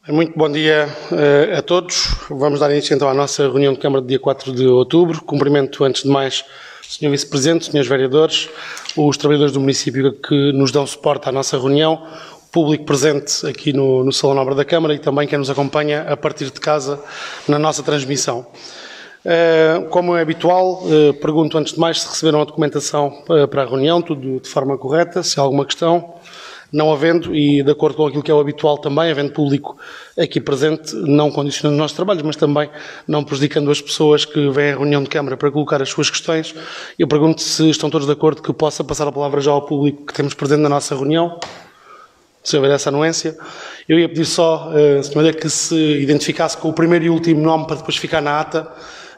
Muito bom dia a todos. Vamos dar início então à nossa reunião de Câmara do dia 4 de outubro. Cumprimento antes de mais o Sr. Vice-Presidente, Srs. Vereadores, os trabalhadores do município que nos dão suporte à nossa reunião, o público presente aqui no Salão Nobre da Câmara e também quem nos acompanha a partir de casa na nossa transmissão. Como é habitual, pergunto antes de mais se receberam a documentação para a reunião, tudo de forma correta, se há alguma questão. Não havendo, e de acordo com aquilo que é o habitual também, havendo público aqui presente, não condicionando os nossos trabalhos, mas também não prejudicando as pessoas que vêm à reunião de Câmara para colocar as suas questões, eu pergunto se estão todos de acordo que possa passar a palavra já ao público que temos presente na nossa reunião, se houver essa anuência. Eu ia pedir só, Sr. Madeira, que se identificasse com o primeiro e último nome para depois ficar na ata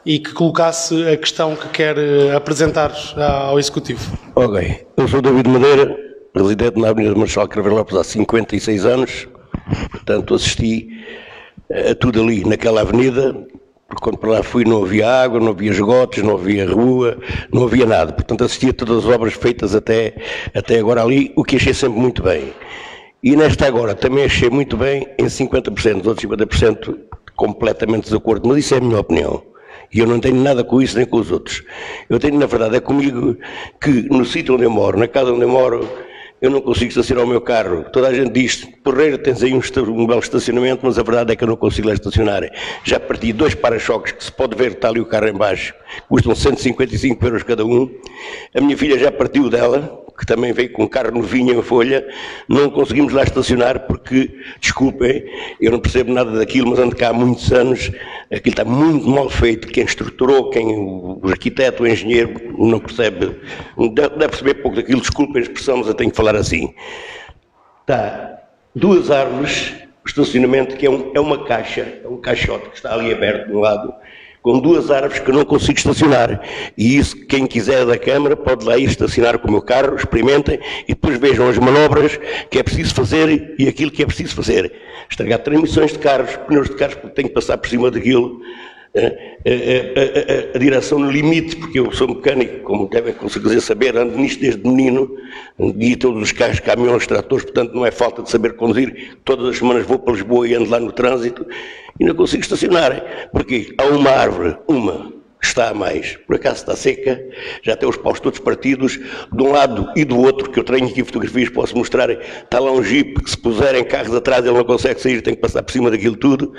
e que colocasse a questão que quer apresentar ao Executivo. Ok. Eu sou David Madeira, residente na Avenida Marechal Craveiro Lopes há 56 anos, portanto assisti a tudo ali naquela avenida, porque quando para lá fui não havia água, não havia esgotos, não havia rua, não havia nada, portanto assisti a todas as obras feitas até agora ali, o que achei sempre muito bem. E nesta agora também achei muito bem em 50%, os outros 50% completamente de desacordo, mas isso é a minha opinião. E eu não tenho nada com isso nem com os outros. Eu tenho, na verdade, é comigo que no sítio onde eu moro, na casa onde eu moro, eu não consigo estacionar o meu carro. Toda a gente diz, porreira, tens aí um belo estacionamento, mas a verdade é que eu não consigo lá estacionar. Já parti 2 para-choques, que se pode ver, está ali o carro em baixo, custam 155 € cada um. A minha filha já partiu dela, que também veio com um carro novinho em folha, não conseguimos lá estacionar porque, desculpem, eu não percebo nada daquilo, mas ando cá há muitos anos, aquilo está muito mal feito, quem estruturou, o arquiteto, o engenheiro, não percebe, deve perceber pouco daquilo, desculpem a expressão, mas eu tenho que falar assim. Está 2 árvores, o estacionamento, que é uma caixa, é um caixote que está ali aberto de um lado, com 2 árvores que eu não consigo estacionar. E isso, quem quiser da Câmara, pode lá ir estacionar com o meu carro, experimentem, e depois vejam as manobras que é preciso fazer e aquilo que é preciso fazer. Estragar transmissões de carros, pneus de carros, porque tenho que passar por cima daquilo. A direção no limite, porque eu sou mecânico, como devem conseguir saber, ando nisto desde menino, guio todos os carros, caminhões, tratores, portanto não é falta de saber conduzir. Todas as semanas vou para Lisboa e ando lá no trânsito e não consigo estacionar, porque há uma árvore, que está a mais, por acaso está seca, já tem os paus todos partidos, de um lado e do outro, que eu tenho aqui fotografias, posso mostrar, está lá um jipe que se puserem carros atrás ele não consegue sair, tem que passar por cima daquilo tudo.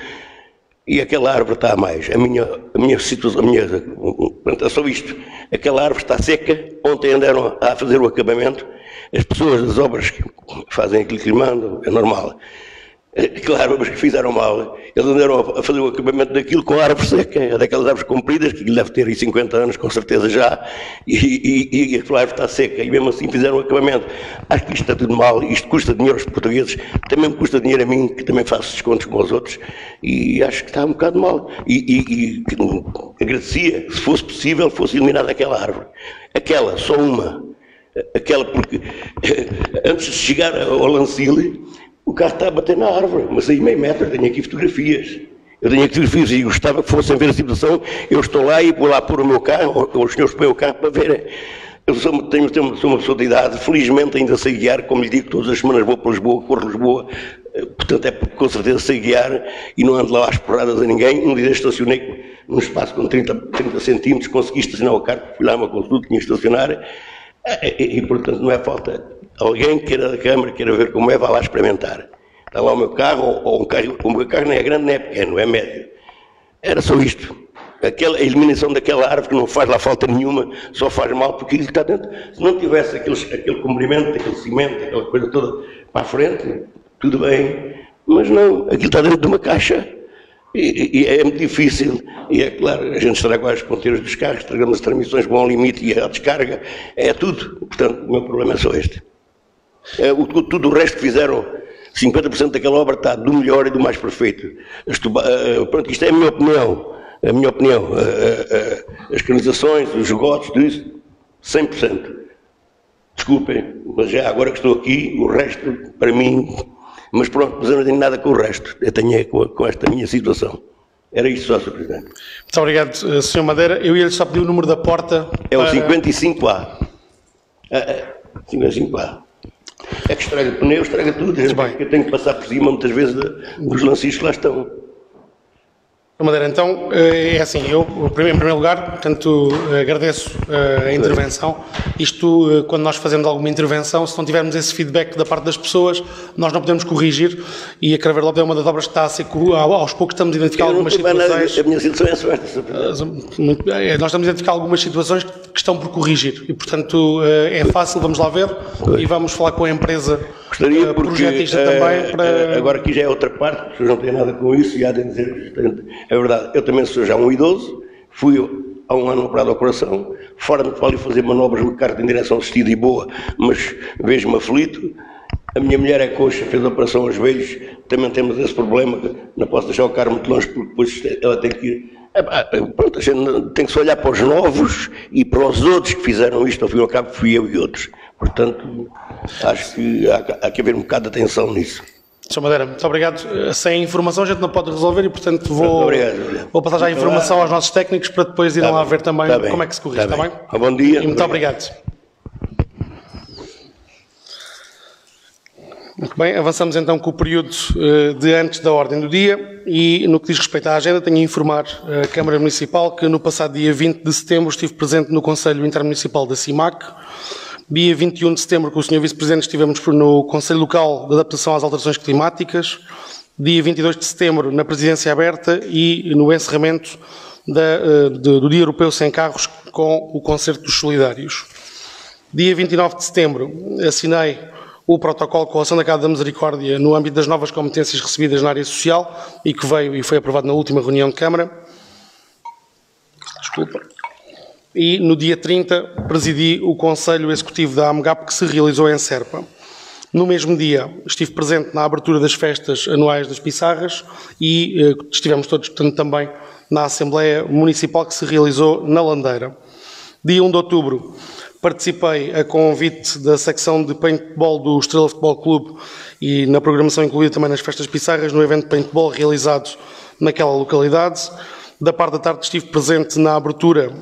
E aquela árvore está a mais. A minha situação, é só isto. Aquela árvore está seca, ontem andaram a fazer o acabamento, as pessoas das obras que fazem aquilo que lhe mandam, é normal. Aquelas árvores que fizeram mal, eles andaram a fazer o acabamento daquilo com a árvore seca, é daquelas árvores compridas, que deve ter aí 50 anos, com certeza já, e aquela árvore está seca, e mesmo assim fizeram o acabamento. Acho que isto está tudo mal, isto custa dinheiro aos portugueses, também me custa dinheiro a mim, que também faço descontos como os outros, e acho que está um bocado mal. E agradecia, se fosse possível, fosse eliminada aquela árvore. Aquela, só uma. Aquela porque, antes de chegar ao Lancile, o carro está a bater na árvore, mas aí meio metro, eu tenho aqui fotografias. Eu tenho aqui fotografias e gostava que fossem ver a situação. Eu estou lá e vou lá pôr o meu carro, ou os senhores põem o carro para verem. Eu sou uma pessoa de idade, felizmente ainda sei guiar, como lhe digo, todas as semanas vou para Lisboa, corro Lisboa, portanto é porque com certeza sei guiar e não ando lá às porradas a ninguém. Um dia estacionei num espaço com 30 centímetros, consegui estacionar o carro, fui lá a uma consulta, tinha que estacionar, e portanto não é falta. Alguém queira da Câmara, queira ver como é, vá lá experimentar. Está lá o meu carro, ou um carro, o meu carro não é grande, nem é pequeno, é médio. Era só isto. A eliminação daquela árvore que não faz lá falta nenhuma, só faz mal porque ele está dentro. Se não tivesse aquele comprimento, aquele cimento, aquela coisa toda para a frente, tudo bem. Mas não, aquilo está dentro de uma caixa. E é muito difícil, e é claro, a gente estraga as ponteiras dos carros, estragamos as transmissões, vão ao limite e a descarga, é tudo. Portanto, o meu problema é só este. Tudo o resto que fizeram, 50% daquela obra está do melhor e do mais perfeito. Pronto, isto é a minha opinião. As canalizações, os esgotos, tudo isso, 100%. Desculpem, mas já agora que estou aqui, o resto, para mim, mas pronto, mas eu não tenho nada com o resto, eu tenho com esta minha situação. Era isto só, Sr. Presidente. Muito obrigado, Sr. Madeira. Eu ia-lhe só pedir o número da porta. É o 55A. 55A. É que estraga pneus, estraga tudo. Eu tenho que passar por cima muitas vezes dos lancistas que lá estão. Madeira, então, é assim, eu, em primeiro lugar, portanto, agradeço a intervenção. Isto, quando nós fazemos alguma intervenção, se não tivermos esse feedback da parte das pessoas, nós não podemos corrigir, e a Craveiro Lopes é uma das obras que está a ser, aos poucos estamos a identificar algumas situações. A minha situação é só esta. Nós estamos a identificar algumas situações que estão por corrigir, e, portanto, é fácil, vamos lá ver, e vamos falar com a empresa. Gostaria, porque projetista também para... agora aqui já é outra parte, as pessoas não têm nada com isso, e há de dizer, é verdade, eu também sou já um idoso, fui há um ano operado ao coração, fora de vale fazer manobras de carta em direção assistida e boa, mas vejo-me aflito. A minha mulher é coxa, fez a operação aos joelhos, também temos esse problema, que não posso deixar o carro muito longe, porque depois ela tem que ir. Pronto, a gente tem que se olhar para os novos e para os outros que fizeram isto, ao fim e ao cabo fui eu e outros. Portanto, acho que há que haver um bocado de atenção nisso. Sr. Madeira, muito obrigado. Sem informação a gente não pode resolver e, portanto, vou passar já a informação aos nossos técnicos para depois irem lá ver também como é que se corrige, está bem? Bom dia. E muito obrigado. Muito bem, avançamos então com o período de antes da ordem do dia e, no que diz respeito à agenda, tenho a informar a Câmara Municipal que no passado dia 20 de setembro estive presente no Conselho Intermunicipal da CIMAC. Dia 21 de setembro, com o Sr. Vice-Presidente, estivemos no Conselho Local de Adaptação às Alterações Climáticas. Dia 22 de setembro, na Presidência Aberta e no encerramento do Dia Europeu Sem Carros com o Concerto dos Solidários. Dia 29 de setembro, assinei o protocolo com a Ação da Casa da Misericórdia no âmbito das novas competências recebidas na área social e que veio e foi aprovado na última reunião de Câmara. Desculpa. E no dia 30 presidi o Conselho Executivo da AMGAP que se realizou em Serpa. No mesmo dia estive presente na abertura das festas anuais das Pissarras e estivemos todos, portanto, também na Assembleia Municipal que se realizou na Landeira. Dia 1 de outubro participei a convite da secção de paintball do Estrela Futebol Clube e na programação incluída também nas festas Pissarras no evento de paintball realizado naquela localidade. Da parte da tarde estive presente na abertura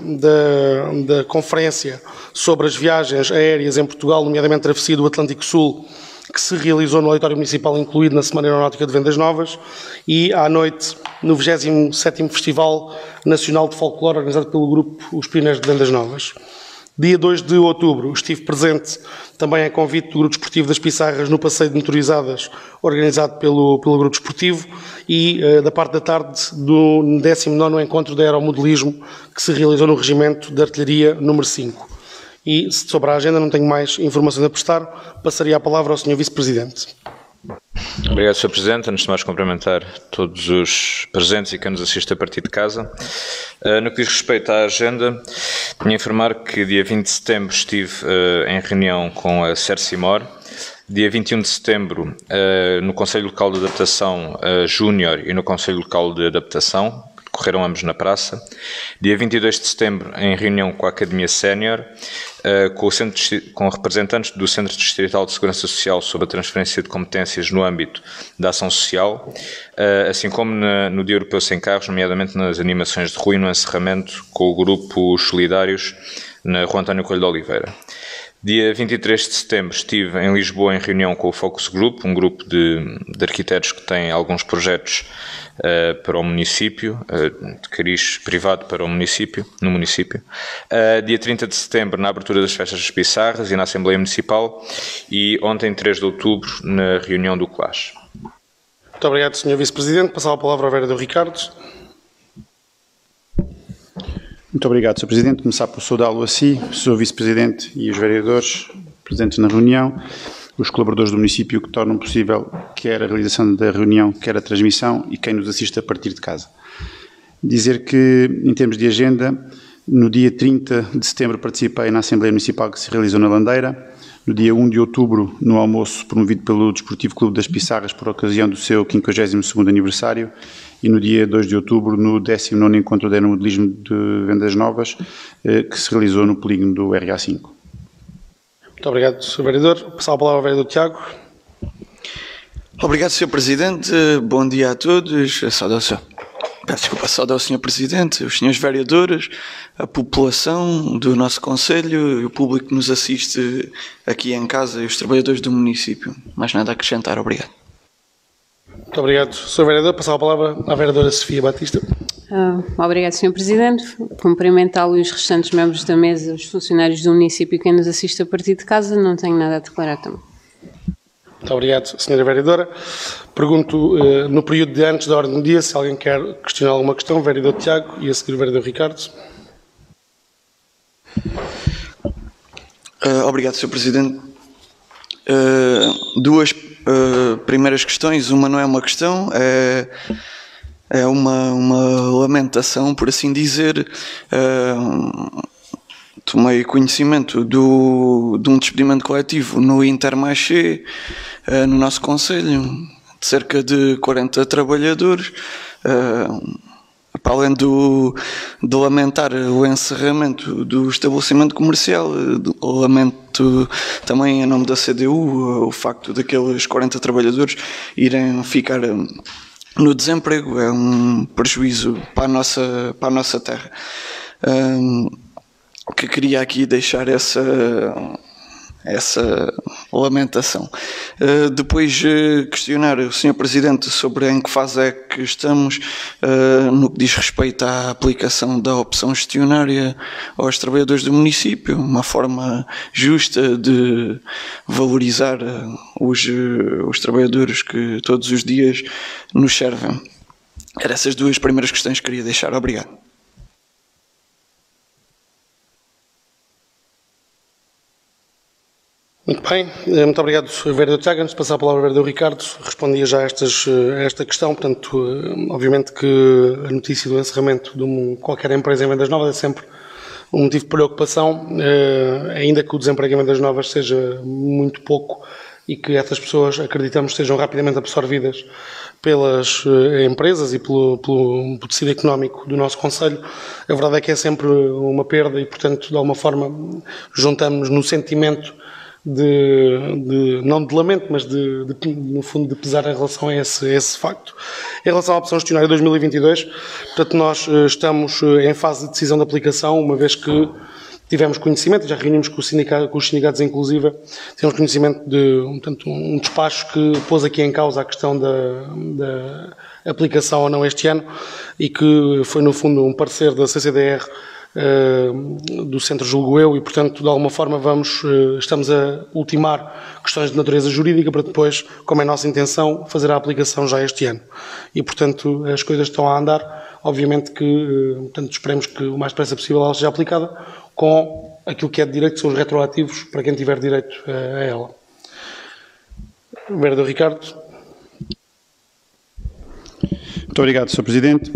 da conferência sobre as viagens aéreas em Portugal, nomeadamente a travessia do Atlântico Sul, que se realizou no Auditório Municipal, incluído na Semana Aeronáutica de Vendas Novas, e à noite no 27º Festival Nacional de Folclore, organizado pelo grupo Os Pioneiros de Vendas Novas. Dia 2 de outubro estive presente também a convite do Grupo Desportivo das Pissarras no passeio de motorizadas organizado pelo Grupo Desportivo e da parte da tarde do 19º Encontro de Aeromodelismo que se realizou no Regimento de Artilharia número 5. E sobre a agenda não tenho mais informações a prestar, passaria a palavra ao Sr. Vice-Presidente. Obrigado, Sr. Presidente. Antes de mais, cumprimentar todos os presentes e quem nos assiste a partir de casa. No que diz respeito à agenda, tenho a informar que dia 20 de setembro estive em reunião com a Cercimor. Dia 21 de setembro, no Conselho Local de Adaptação Júnior e no Conselho Local de Adaptação, decorreram ambos na praça. Dia 22 de setembro, em reunião com a Academia Sénior, com representantes do Centro Distrital de Segurança Social sobre a transferência de competências no âmbito da ação social, assim como no Dia Europeu Sem Carros, nomeadamente nas animações de rua e no encerramento com o grupo Os Solidários na Rua António Coelho de Oliveira. Dia 23 de setembro estive em Lisboa em reunião com o Focus Group, um grupo de arquitetos que tem alguns projetos para o município, de cariz privado para o município, no município. Dia 30 de setembro na abertura das festas das Pissarras e na Assembleia Municipal e ontem 3 de outubro na reunião do CLAS. Muito obrigado, Sr. Vice-Presidente. Passava a palavra ao vereador Ricardo. Muito obrigado, Sr. Presidente. Começar por saudá-lo a si, Sr. Vice-Presidente e os vereadores presentes na reunião, os colaboradores do município que tornam possível quer a realização da reunião, quer a transmissão e quem nos assiste a partir de casa. Dizer que, em termos de agenda, no dia 30 de setembro participei na Assembleia Municipal que se realizou na Landeira, no dia 1 de outubro no almoço promovido pelo Desportivo Clube das Pissarras por ocasião do seu 52º aniversário e no dia 2 de outubro no 19º Encontro de Aeromodelismo de Vendas Novas que se realizou no polígono do RH5. Muito obrigado, Sr. Vereador. Passava a palavra ao vereador Tiago. Obrigado, Sr. Presidente. Bom dia a todos. Peço desculpa, saúde ao Sr. Presidente, os senhores vereadores, a população do nosso Conselho e o público que nos assiste aqui em casa e os trabalhadores do município. Mais nada a acrescentar, obrigado. Muito obrigado, Sr. Vereador. Passava a palavra à vereadora Sofia Batista. Obrigado, Sr. Presidente. Cumprimentá-lo e os restantes membros da mesa, os funcionários do município e quem nos assiste a partir de casa. Não tenho nada a declarar também. Muito obrigado, Sra. Vereadora. Pergunto, no período de antes da ordem do dia, se alguém quer questionar alguma questão, vereador Tiago e a seguir o vereador Ricardo. Obrigado, Sr. Presidente. Duas primeiras questões. Uma não é uma questão, é uma lamentação, por assim dizer. Tomei conhecimento de um despedimento coletivo no Intermarché, no nosso Conselho, de cerca de 40 trabalhadores. Para além de lamentar o encerramento do estabelecimento comercial, lamento também, em nome da CDU, o facto daqueles 40 trabalhadores irem ficar no desemprego. É um prejuízo para a nossa terra. Que queria aqui deixar essa lamentação. Depois questionar o Sr. Presidente sobre em que fase é que estamos no que diz respeito à aplicação da opção gestionária aos trabalhadores do município, uma forma justa de valorizar os trabalhadores que todos os dias nos servem. Eram essas duas primeiras questões que queria deixar. Obrigado. Muito bem, muito obrigado, vereador Tiago. Antes de passar a palavra ao vereador Ricardo, respondia já a esta questão. Portanto, obviamente que a notícia do encerramento de qualquer empresa em Vendas Novas é sempre um motivo de preocupação, ainda que o desemprego em Vendas Novas seja muito pouco e que essas pessoas, acreditamos, sejam rapidamente absorvidas pelas empresas e pelo tecido económico do nosso Conselho. A verdade é que é sempre uma perda e, portanto, de alguma forma, juntamos no sentimento não de lamento, mas no fundo de pesar em relação a esse facto. Em relação à opção gestionária 2022, portanto, nós estamos em fase de decisão de aplicação, uma vez que tivemos conhecimento, já reunimos com os sindicatos inclusive, tivemos conhecimento de um despacho que pôs aqui em causa a questão da aplicação ou não este ano e que foi, no fundo, um parecer da CCDR do Centro, julgo eu, e portanto de alguma forma estamos a ultimar questões de natureza jurídica para depois, como é nossa intenção, fazer a aplicação já este ano. E portanto as coisas estão a andar, obviamente que portanto, esperemos que o mais depressa possível ela seja aplicada com aquilo que é de direito, que são os retroativos para quem tiver direito a ela. Vereador Ricardo. Muito obrigado, Sr. Presidente.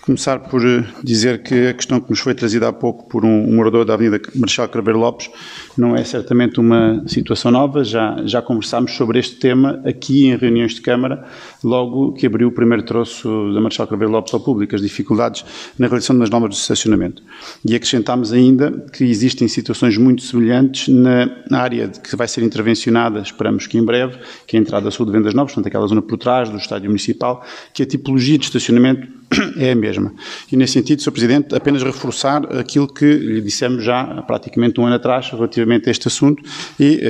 Começar por dizer que a questão que nos foi trazida há pouco por um morador da Avenida Marechal Cabrera Lopes não é certamente uma situação nova, já conversámos sobre este tema aqui em reuniões de Câmara, logo que abriu o primeiro troço da Marechal Cabrera Lopes ao público, as dificuldades na realização das normas de estacionamento. E acrescentámos ainda que existem situações muito semelhantes na área que vai ser intervencionada, esperamos que em breve, que é a entrada sul de Vendas Novas, portanto aquela zona por trás do estádio municipal, que a tipologia de estacionamento é a mesma. E nesse sentido, Sr. Presidente, apenas reforçar aquilo que lhe dissemos já há praticamente um ano atrás relativamente a este assunto e,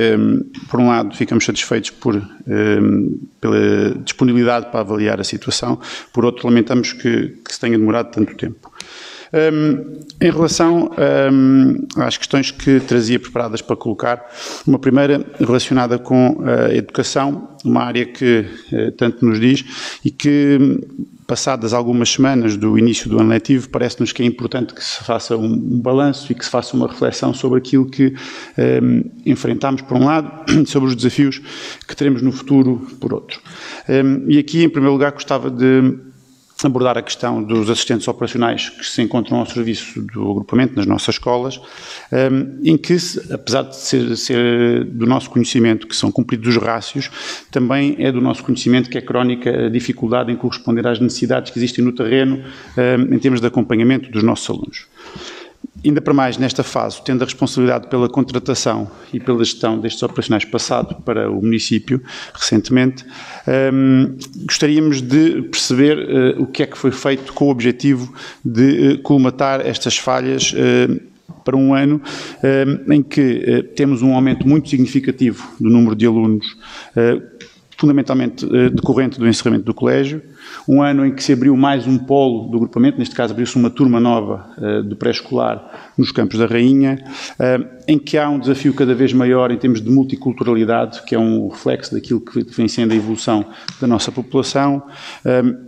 por um lado, ficamos satisfeitos pela disponibilidade para avaliar a situação, por outro, lamentamos que se tenha demorado tanto tempo. Em relação às questões que trazia preparadas para colocar, uma primeira relacionada com a educação, uma área que tanto nos diz e que, passadas algumas semanas do início do ano letivo, parece-nos que é importante que se faça um balanço e que se faça uma reflexão sobre aquilo que enfrentamos, por um lado, sobre os desafios que teremos no futuro, por outro. E aqui, em primeiro lugar, gostava de abordar a questão dos assistentes operacionais que se encontram ao serviço do agrupamento nas nossas escolas, em que, apesar de ser do nosso conhecimento que são cumpridos os rácios, também é do nosso conhecimento que é crónica a dificuldade em corresponder às necessidades que existem no terreno em termos de acompanhamento dos nossos alunos. Ainda para mais nesta fase, tendo a responsabilidade pela contratação e pela gestão destes operacionais passado para o município, recentemente, gostaríamos de perceber o que é que foi feito com o objetivo de colmatar estas falhas para um ano em que temos um aumento muito significativo do número de alunos, fundamentalmente decorrente do encerramento do colégio, um ano em que se abriu mais um polo do agrupamento, neste caso abriu-se uma turma nova de pré-escolar nos Campos da Rainha, em que há um desafio cada vez maior em termos de multiculturalidade, que é um reflexo daquilo que vem sendo a evolução da nossa população,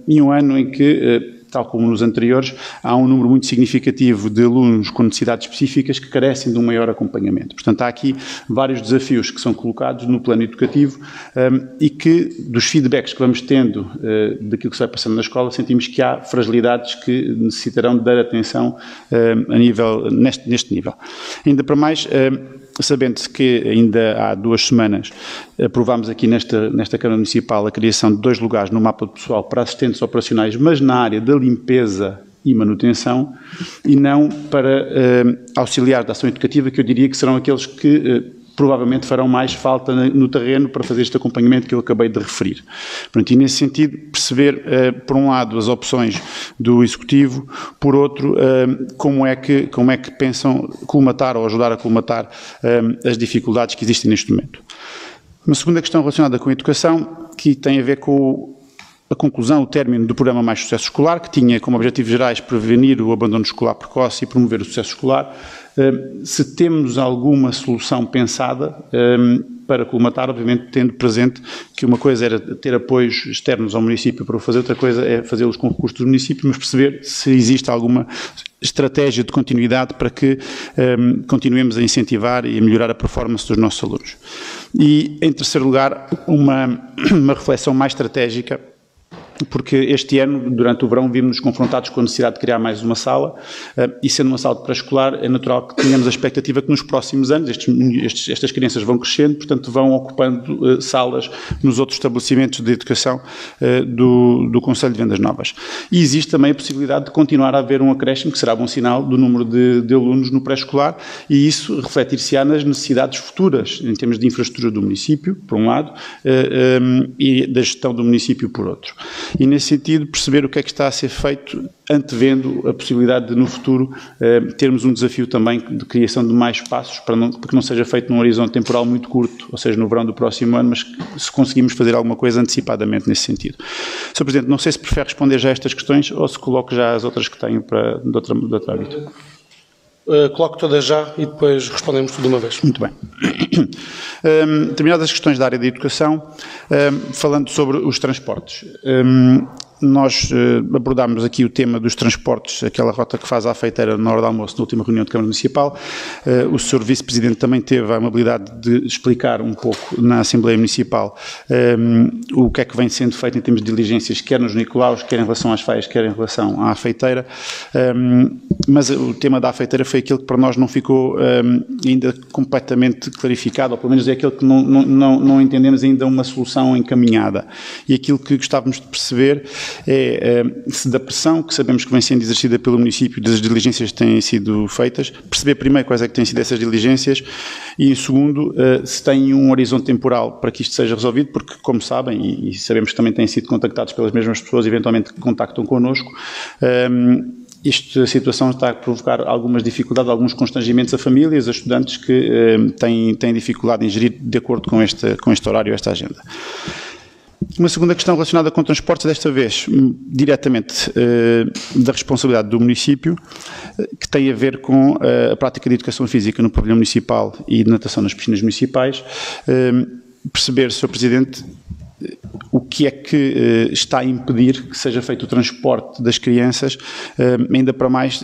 e um ano em que, tal como nos anteriores, há um número muito significativo de alunos com necessidades específicas que carecem de um maior acompanhamento. Portanto, há aqui vários desafios que são colocados no plano educativo e que, dos feedbacks que vamos tendo daquilo que se vai passando na escola, sentimos que há fragilidades que necessitarão de dar atenção neste nível. Ainda para mais, sabendo-se que ainda há 2 semanas aprovámos aqui nesta Câmara Municipal a criação de 2 lugares no mapa pessoal para assistentes operacionais, mas na área da limpeza e manutenção, e não para auxiliares da ação educativa, que eu diria que serão aqueles que provavelmente farão mais falta no terreno para fazer este acompanhamento que eu acabei de referir. Pronto, e nesse sentido, perceber, por um lado, as opções do Executivo, por outro, como é que pensam colmatar ou ajudar a colmatar as dificuldades que existem neste momento. Uma segunda questão relacionada com a educação, que tem a ver com a conclusão, o término do programa Mais Sucesso Escolar, que tinha como objetivos gerais prevenir o abandono escolar precoce e promover o sucesso escolar. Se temos alguma solução pensada para colmatar, obviamente tendo presente que uma coisa era ter apoios externos ao município para o fazer, outra coisa é fazê-los com recursos do município, mas perceber se existe alguma estratégia de continuidade para que continuemos a incentivar e a melhorar a performance dos nossos alunos. E, em terceiro lugar, uma reflexão mais estratégica, porque este ano, durante o verão, vimos-nos confrontados com a necessidade de criar mais uma sala, e sendo uma sala de pré-escolar, é natural que tenhamos a expectativa que nos próximos anos estas crianças vão crescendo, portanto vão ocupando salas nos outros estabelecimentos de educação do Concelho de Vendas Novas. E existe também a possibilidade de continuar a haver um acréscimo, que será bom sinal, do número de alunos no pré-escolar, e isso refletir-se-á nas necessidades futuras, em termos de infraestrutura do município, por um lado, e da gestão do município, por outro. E, nesse sentido, perceber o que é que está a ser feito, antevendo a possibilidade de, no futuro, termos um desafio também de criação de mais espaços, para que não seja feito num horizonte temporal muito curto, ou seja, no verão do próximo ano, mas se conseguimos fazer alguma coisa antecipadamente nesse sentido. Sr. Presidente, não sei se prefere responder já a estas questões ou se coloco já as outras que tenho de outro âmbito. Coloco todas já e depois respondemos tudo de uma vez. Muito bem. Terminadas as questões da área da educação, falando sobre os transportes. Nós abordámos aqui o tema dos transportes, aquela rota que faz à Feiteira na hora do almoço, na última reunião de Câmara Municipal. O Sr. Vice-Presidente também teve a amabilidade de explicar um pouco na Assembleia Municipal o que é que vem sendo feito em termos de diligências, quer nos Nicolaus, quer em relação às faias, quer em relação à Feiteira. Mas o tema da Feiteira foi aquele que para nós não ficou ainda completamente clarificado, ou pelo menos é aquele que não entendemos ainda uma solução encaminhada. E aquilo que gostávamos de perceber se da pressão que sabemos que vem sendo exercida pelo município, das diligências que têm sido feitas, perceber primeiro quais é que têm sido essas diligências e, em segundo, se tem um horizonte temporal para que isto seja resolvido, porque, como sabem, e sabemos que também têm sido contactados pelas mesmas pessoas, eventualmente que contactam connosco, a situação está a provocar algumas dificuldades, alguns constrangimentos a famílias, a estudantes que têm dificuldade em gerir de acordo com este horário, esta agenda. Uma segunda questão relacionada com transportes, desta vez diretamente da responsabilidade do município, que tem a ver com a prática de educação física no pavilhão municipal e de natação nas piscinas municipais. Perceber, Sr. Presidente, o que é que está a impedir que seja feito o transporte das crianças, ainda para mais,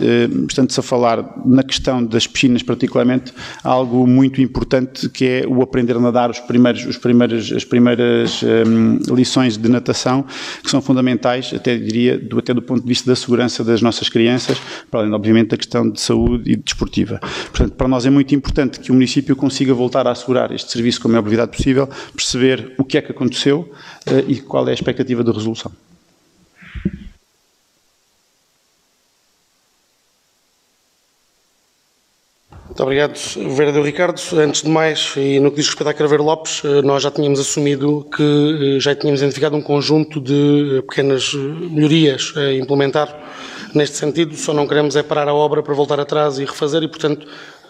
estando-se a falar na questão das piscinas particularmente, algo muito importante que é o aprender a nadar, as primeiras lições de natação, que são fundamentais, até do ponto de vista da segurança das nossas crianças, para além, obviamente, da questão de saúde e desportiva. Portanto, para nós é muito importante que o município consiga voltar a assegurar este serviço com a maior brevidade possível, perceber o que é que aconteceu e qual é a expectativa de resolução. Muito obrigado, Vereador Ricardo. Antes de mais, e no que diz respeito à Craveiro Lopes, nós já tínhamos assumido que já tínhamos identificado um conjunto de pequenas melhorias a implementar neste sentido, só não queremos é parar a obra para voltar atrás e refazer e, portanto,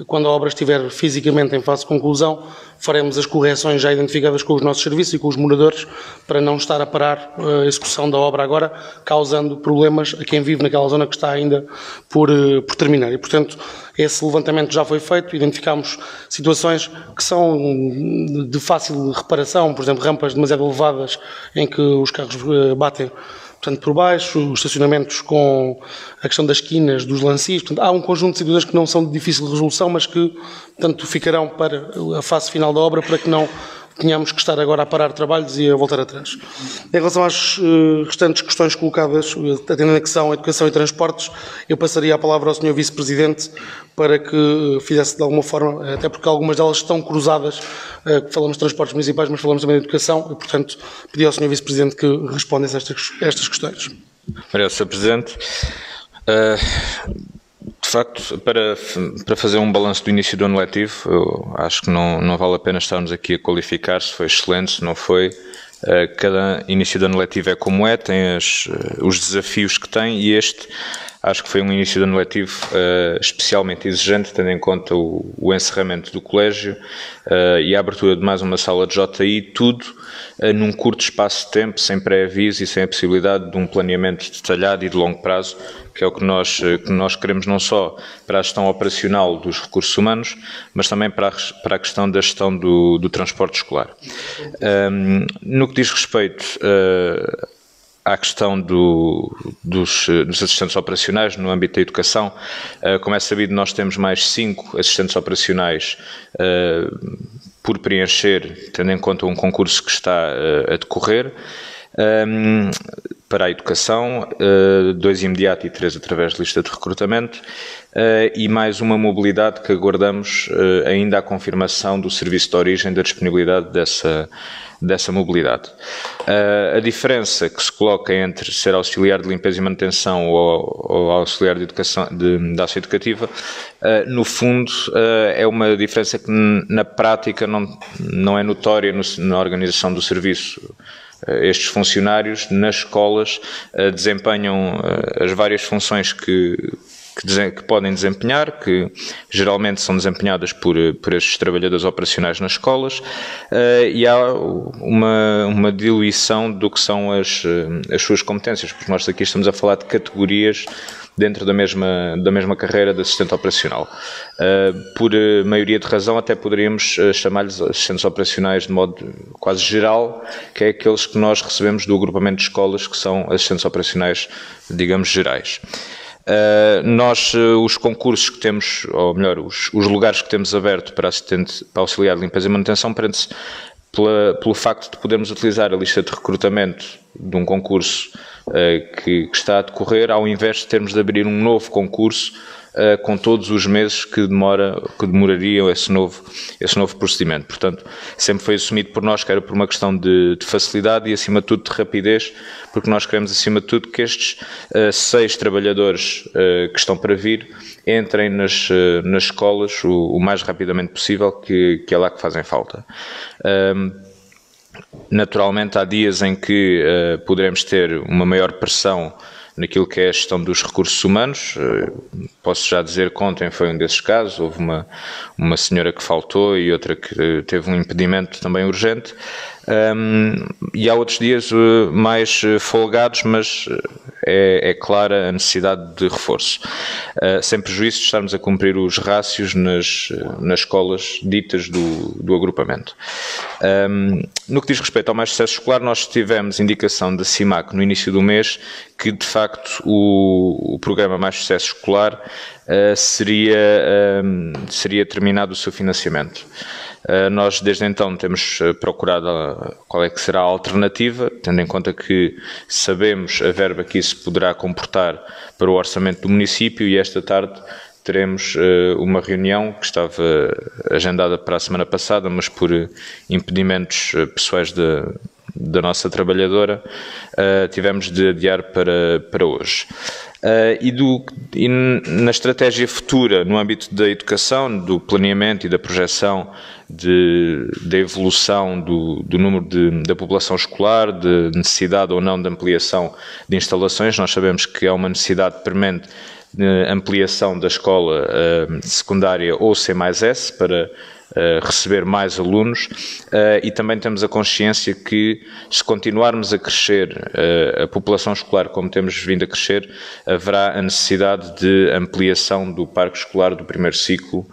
quando a obra estiver fisicamente em fase de conclusão, faremos as correções já identificadas com os nossos serviços e com os moradores para não estar a parar a execução da obra agora, causando problemas a quem vive naquela zona que está ainda por terminar. E, portanto, esse levantamento já foi feito, identificámos situações que são de fácil reparação, por exemplo, rampas demasiado elevadas em que os carros batem, portanto, por baixo, os estacionamentos com a questão das esquinas, dos lancis. Portanto, há um conjunto de situações que não são de difícil resolução, mas que, portanto, ficarão para a fase final da obra para que não tenhamos que estar agora a parar trabalhos e a voltar atrás. Em relação às restantes questões colocadas, atendendo a que são educação e transportes, eu passaria a palavra ao Sr. Vice-Presidente para que fizesse de alguma forma, até porque algumas delas estão cruzadas, falamos de transportes municipais, mas falamos também de educação, e, portanto, pedi ao Sr. Vice-Presidente que respondesse a estas questões. Obrigado, Sr. Presidente. De facto, para fazer um balanço do início do ano letivo, eu acho que não vale a pena estarmos aqui a qualificar se foi excelente, se não foi. Cada início do ano letivo é como é, tem os desafios que tem, e este acho que foi um início de ano letivo especialmente exigente, tendo em conta o encerramento do colégio e a abertura de mais uma sala de JI, tudo num curto espaço de tempo, sem pré-aviso e sem a possibilidade de um planeamento detalhado e de longo prazo, que é o que nós queremos não só para a gestão operacional dos recursos humanos, mas também para a questão da gestão do transporte escolar. No que diz respeito à questão dos assistentes operacionais no âmbito da educação, como é sabido, nós temos mais 5 assistentes operacionais por preencher, tendo em conta um concurso que está a decorrer. Para a educação, 2 imediato e 3 através de lista de recrutamento, e mais uma mobilidade que aguardamos ainda a confirmação do serviço de origem da disponibilidade dessa mobilidade. A diferença que se coloca entre ser auxiliar de limpeza e manutenção ou auxiliar de educação, da ação educativa, no fundo é uma diferença que na prática não é notória na organização do serviço. Estes funcionários nas escolas desempenham as várias funções que podem desempenhar, que geralmente são desempenhadas por estes trabalhadores operacionais nas escolas, e há uma diluição do que são as suas competências, porque nós aqui estamos a falar de categorias dentro da mesma carreira de assistente operacional. Por maioria de razão, até poderíamos chamar-lhes assistentes operacionais de modo quase geral, que é aqueles que nós recebemos do agrupamento de escolas, que são assistentes operacionais, digamos, gerais. Os concursos que temos, ou melhor, os lugares que temos aberto para auxiliar de limpeza e manutenção, prende-se pelo facto de podermos utilizar a lista de recrutamento de um concurso que está a decorrer, ao invés de termos de abrir um novo concurso com todos os meses que demoraria esse novo procedimento. Portanto, sempre foi assumido por nós que era por uma questão de facilidade e, acima de tudo, de rapidez, porque nós queremos, acima de tudo, que estes 6 trabalhadores que estão para vir entrem nas escolas o mais rapidamente possível, que é lá que fazem falta. Naturalmente, há dias em que poderemos ter uma maior pressão naquilo que é a gestão dos recursos humanos. Posso já dizer que ontem foi um desses casos, houve uma senhora que faltou e outra que teve um impedimento também urgente, e há outros dias mais folgados, mas é clara a necessidade de reforço, sem prejuízo de estarmos a cumprir os rácios nas escolas ditas do agrupamento. No que diz respeito ao mais sucesso escolar, nós tivemos indicação da CIMAC no início do mês que, de facto, o programa Mais Sucesso Escolar seria terminado o seu financiamento. Nós, desde então, temos procurado qual é que será a alternativa, tendo em conta que sabemos a verba que isso poderá comportar para o orçamento do município, e esta tarde teremos uma reunião que estava agendada para a semana passada, mas por impedimentos pessoais da nossa trabalhadora, tivemos de adiar para hoje. E na estratégia futura, no âmbito da educação, do planeamento e da projeção da evolução do número da população escolar, de necessidade ou não de ampliação de instalações, nós sabemos que há uma necessidade premente de ampliação da escola secundária ou C+S para receber mais alunos, e também temos a consciência que, se continuarmos a crescer a população escolar como temos vindo a crescer, haverá a necessidade de ampliação do parque escolar do primeiro ciclo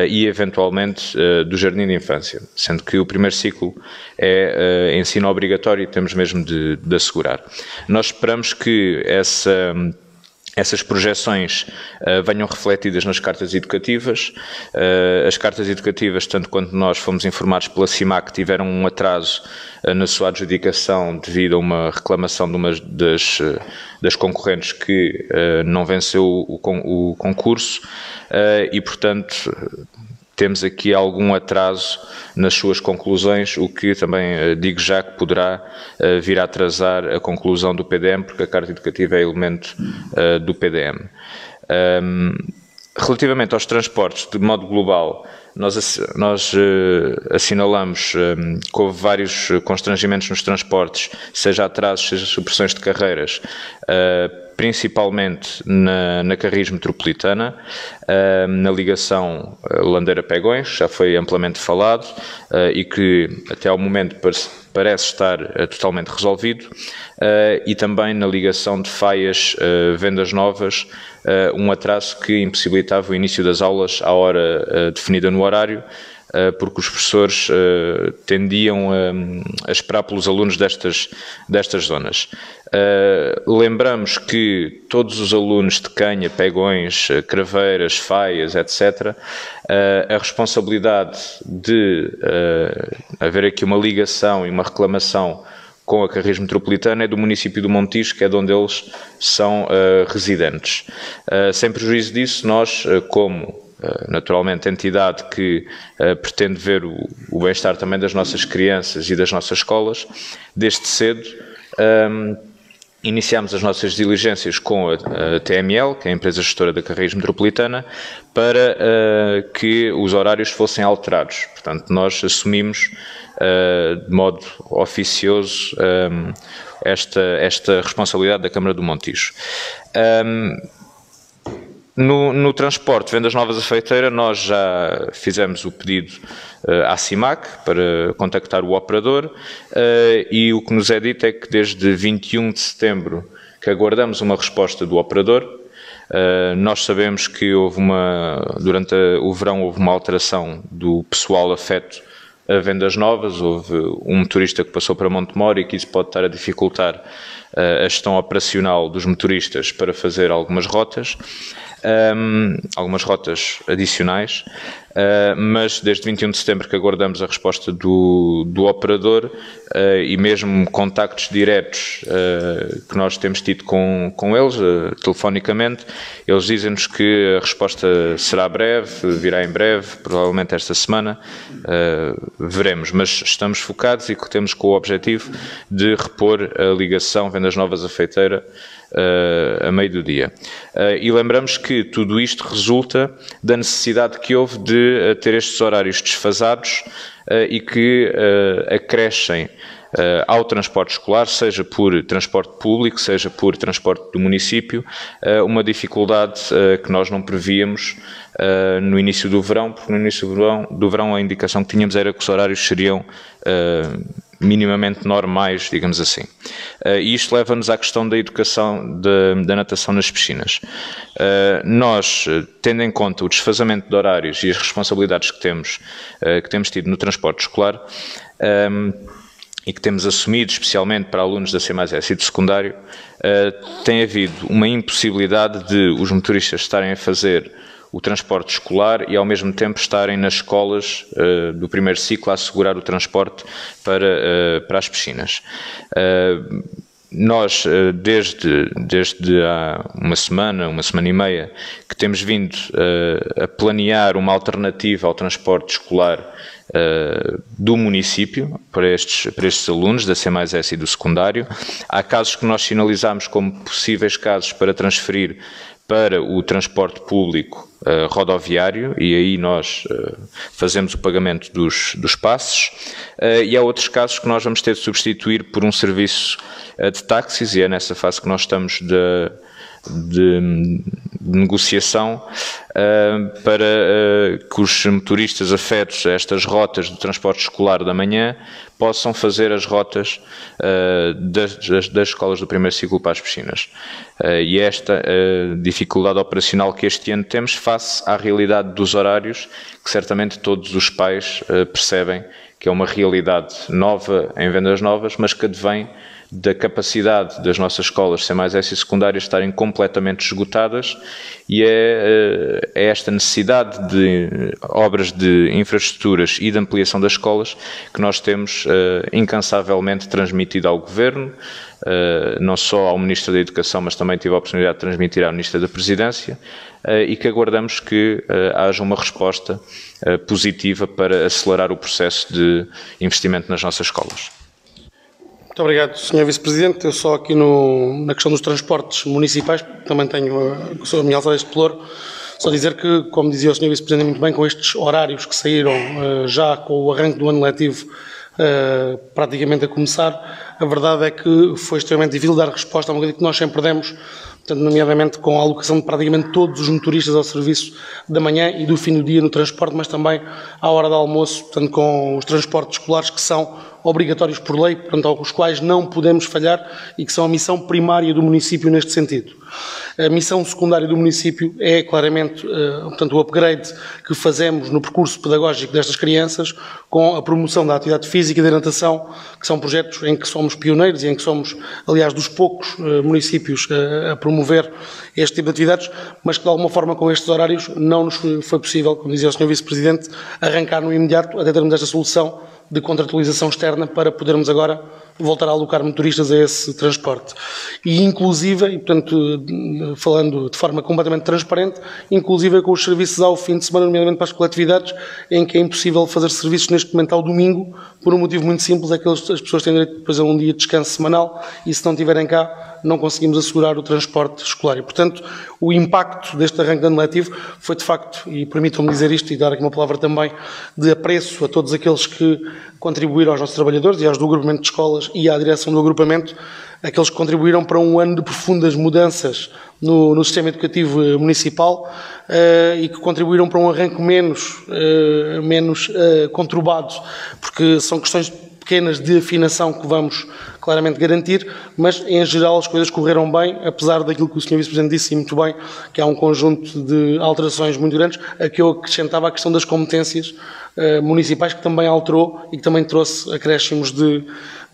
e, eventualmente, do jardim de infância, sendo que o primeiro ciclo é ensino obrigatório e temos mesmo de assegurar. Nós esperamos que essas projeções venham refletidas nas cartas educativas. As cartas educativas, tanto quanto nós fomos informados pela CIMAC, tiveram um atraso na sua adjudicação devido a uma reclamação de uma das concorrentes que não venceu o concurso e, portanto, temos aqui algum atraso nas suas conclusões, o que também digo já que poderá vir a atrasar a conclusão do PDM, porque a Carta Educativa é elemento do PDM. Relativamente aos transportes, de modo global, nós assinalamos que houve vários constrangimentos nos transportes, seja atrasos, seja supressões de carreiras, principalmente na Carris Metropolitana, na ligação Landeira-Pegões, já foi amplamente falado, e que até ao momento parece estar totalmente resolvido, e também na ligação de Faias Vendas Novas, um atraso que impossibilitava o início das aulas à hora definida no horário, porque os professores tendiam a esperar pelos alunos destas zonas. Lembramos que todos os alunos de Canha, Pegões, Craveiras, Faias, etc., a responsabilidade de haver aqui uma ligação e uma reclamação com a Carris Metropolitana é do município do Montijo, que é de onde eles são residentes. Sem prejuízo disso, nós, como naturalmente entidade que pretende ver o bem-estar também das nossas crianças e das nossas escolas, desde cedo iniciámos as nossas diligências com a TML, que é a empresa gestora da Carris Metropolitana, para que os horários fossem alterados. Portanto, nós assumimos de modo oficioso esta responsabilidade da Câmara do Montijo. No transporte, Vendas Novas a Feiteira, nós já fizemos o pedido à CIMAC para contactar o operador, e o que nos é dito é que desde 21 de setembro que aguardamos uma resposta do operador. Nós sabemos que durante o verão houve uma alteração do pessoal afeto a Vendas Novas, houve um motorista que passou para Montemor e que isso pode estar a dificultar a gestão operacional dos motoristas para fazer algumas rotas adicionais, mas desde 21 de setembro que aguardamos a resposta do operador, e mesmo contactos diretos que nós temos tido com eles, telefonicamente, eles dizem-nos que a resposta será breve, virá em breve, provavelmente esta semana, veremos, mas estamos focados e que temos com o objetivo de repor a ligação Vendas Novas a Feiteira a meio do dia. E lembramos que tudo isto resulta da necessidade que houve de ter estes horários desfasados e que acrescem ao transporte escolar, seja por transporte público, seja por transporte do município, uma dificuldade que nós não prevíamos no início do verão, porque no início do verão a indicação que tínhamos era que os horários seriam minimamente normais, digamos assim. E isto leva-nos à questão da educação da natação nas piscinas. Nós, tendo em conta o desfazamento de horários e as responsabilidades que temos tido no transporte escolar, e que temos assumido especialmente para alunos da C+S e do secundário, tem havido uma impossibilidade de os motoristas estarem a fazer o transporte escolar e ao mesmo tempo estarem nas escolas do primeiro ciclo a assegurar o transporte para as piscinas. nós, desde há uma semana e meia, que temos vindo a planear uma alternativa ao transporte escolar do município para estes alunos da C+S e do secundário. Há casos que nós sinalizamos como possíveis casos para transferir para o transporte público rodoviário, e aí nós fazemos o pagamento dos passes, e há outros casos que nós vamos ter de substituir por um serviço de táxis, e é nessa fase que nós estamos de negociação para que os motoristas afetos a estas rotas do transporte escolar da manhã possam fazer as rotas das escolas do primeiro ciclo para as piscinas. E esta dificuldade operacional que este ano temos face à realidade dos horários, que certamente todos os pais percebem que é uma realidade nova em vendas novas, mas que advém da capacidade das nossas escolas C+S e secundárias estarem completamente esgotadas, e é esta necessidade de obras de infraestruturas e de ampliação das escolas que nós temos incansavelmente transmitido ao Governo, não só ao Ministro da Educação, mas também tive a oportunidade de transmitir à Ministra da Presidência, e que aguardamos que haja uma resposta positiva para acelerar o processo de investimento nas nossas escolas. Muito obrigado, Sr. Vice-Presidente. Eu só aqui na questão dos transportes municipais, também tenho a minha alçada este pelouro, só dizer que, como dizia o Sr. Vice-Presidente muito bem, com estes horários que saíram já com o arranque do ano letivo praticamente a começar, a verdade é que foi extremamente difícil dar resposta a uma coisa que nós sempre demos, portanto, nomeadamente com a alocação de praticamente todos os motoristas ao serviço da manhã e do fim do dia no transporte, mas também à hora do almoço, portanto, com os transportes escolares que são obrigatórios por lei, portanto, aos quais não podemos falhar e que são a missão primária do município neste sentido. A missão secundária do município é claramente, portanto, o upgrade que fazemos no percurso pedagógico destas crianças com a promoção da atividade física e da natação, que são projetos em que somos pioneiros e em que somos, aliás, dos poucos municípios a promover este tipo de atividades, mas que de alguma forma com estes horários não nos foi possível, como dizia o Sr. Vice-Presidente, arrancar no imediato até termos esta solução de contratualização externa para podermos agora voltar a alocar motoristas a esse transporte. E inclusive, e portanto, falando de forma completamente transparente, inclusive com os serviços ao fim de semana, nomeadamente para as coletividades, em que é impossível fazer serviços neste momento ao domingo, por um motivo muito simples, é que as pessoas têm direito depois a um dia de descanso semanal e se não estiverem cá, não conseguimos assegurar o transporte escolar. E, portanto, o impacto deste arranque de ano letivo foi, de facto, e permitam-me dizer isto e dar aqui uma palavra também de apreço a todos aqueles que contribuíram aos nossos trabalhadores e aos do agrupamento de escolas e à direção do agrupamento, aqueles que contribuíram para um ano de profundas mudanças no sistema educativo municipal e que contribuíram para um arranque menos conturbado, porque são questões pequenas de afinação que vamos claramente garantir, mas em geral as coisas correram bem, apesar daquilo que o Sr. Vice-Presidente disse muito bem, que há um conjunto de alterações muito grandes, a que eu acrescentava a questão das competências municipais, que também alterou e que também trouxe acréscimos de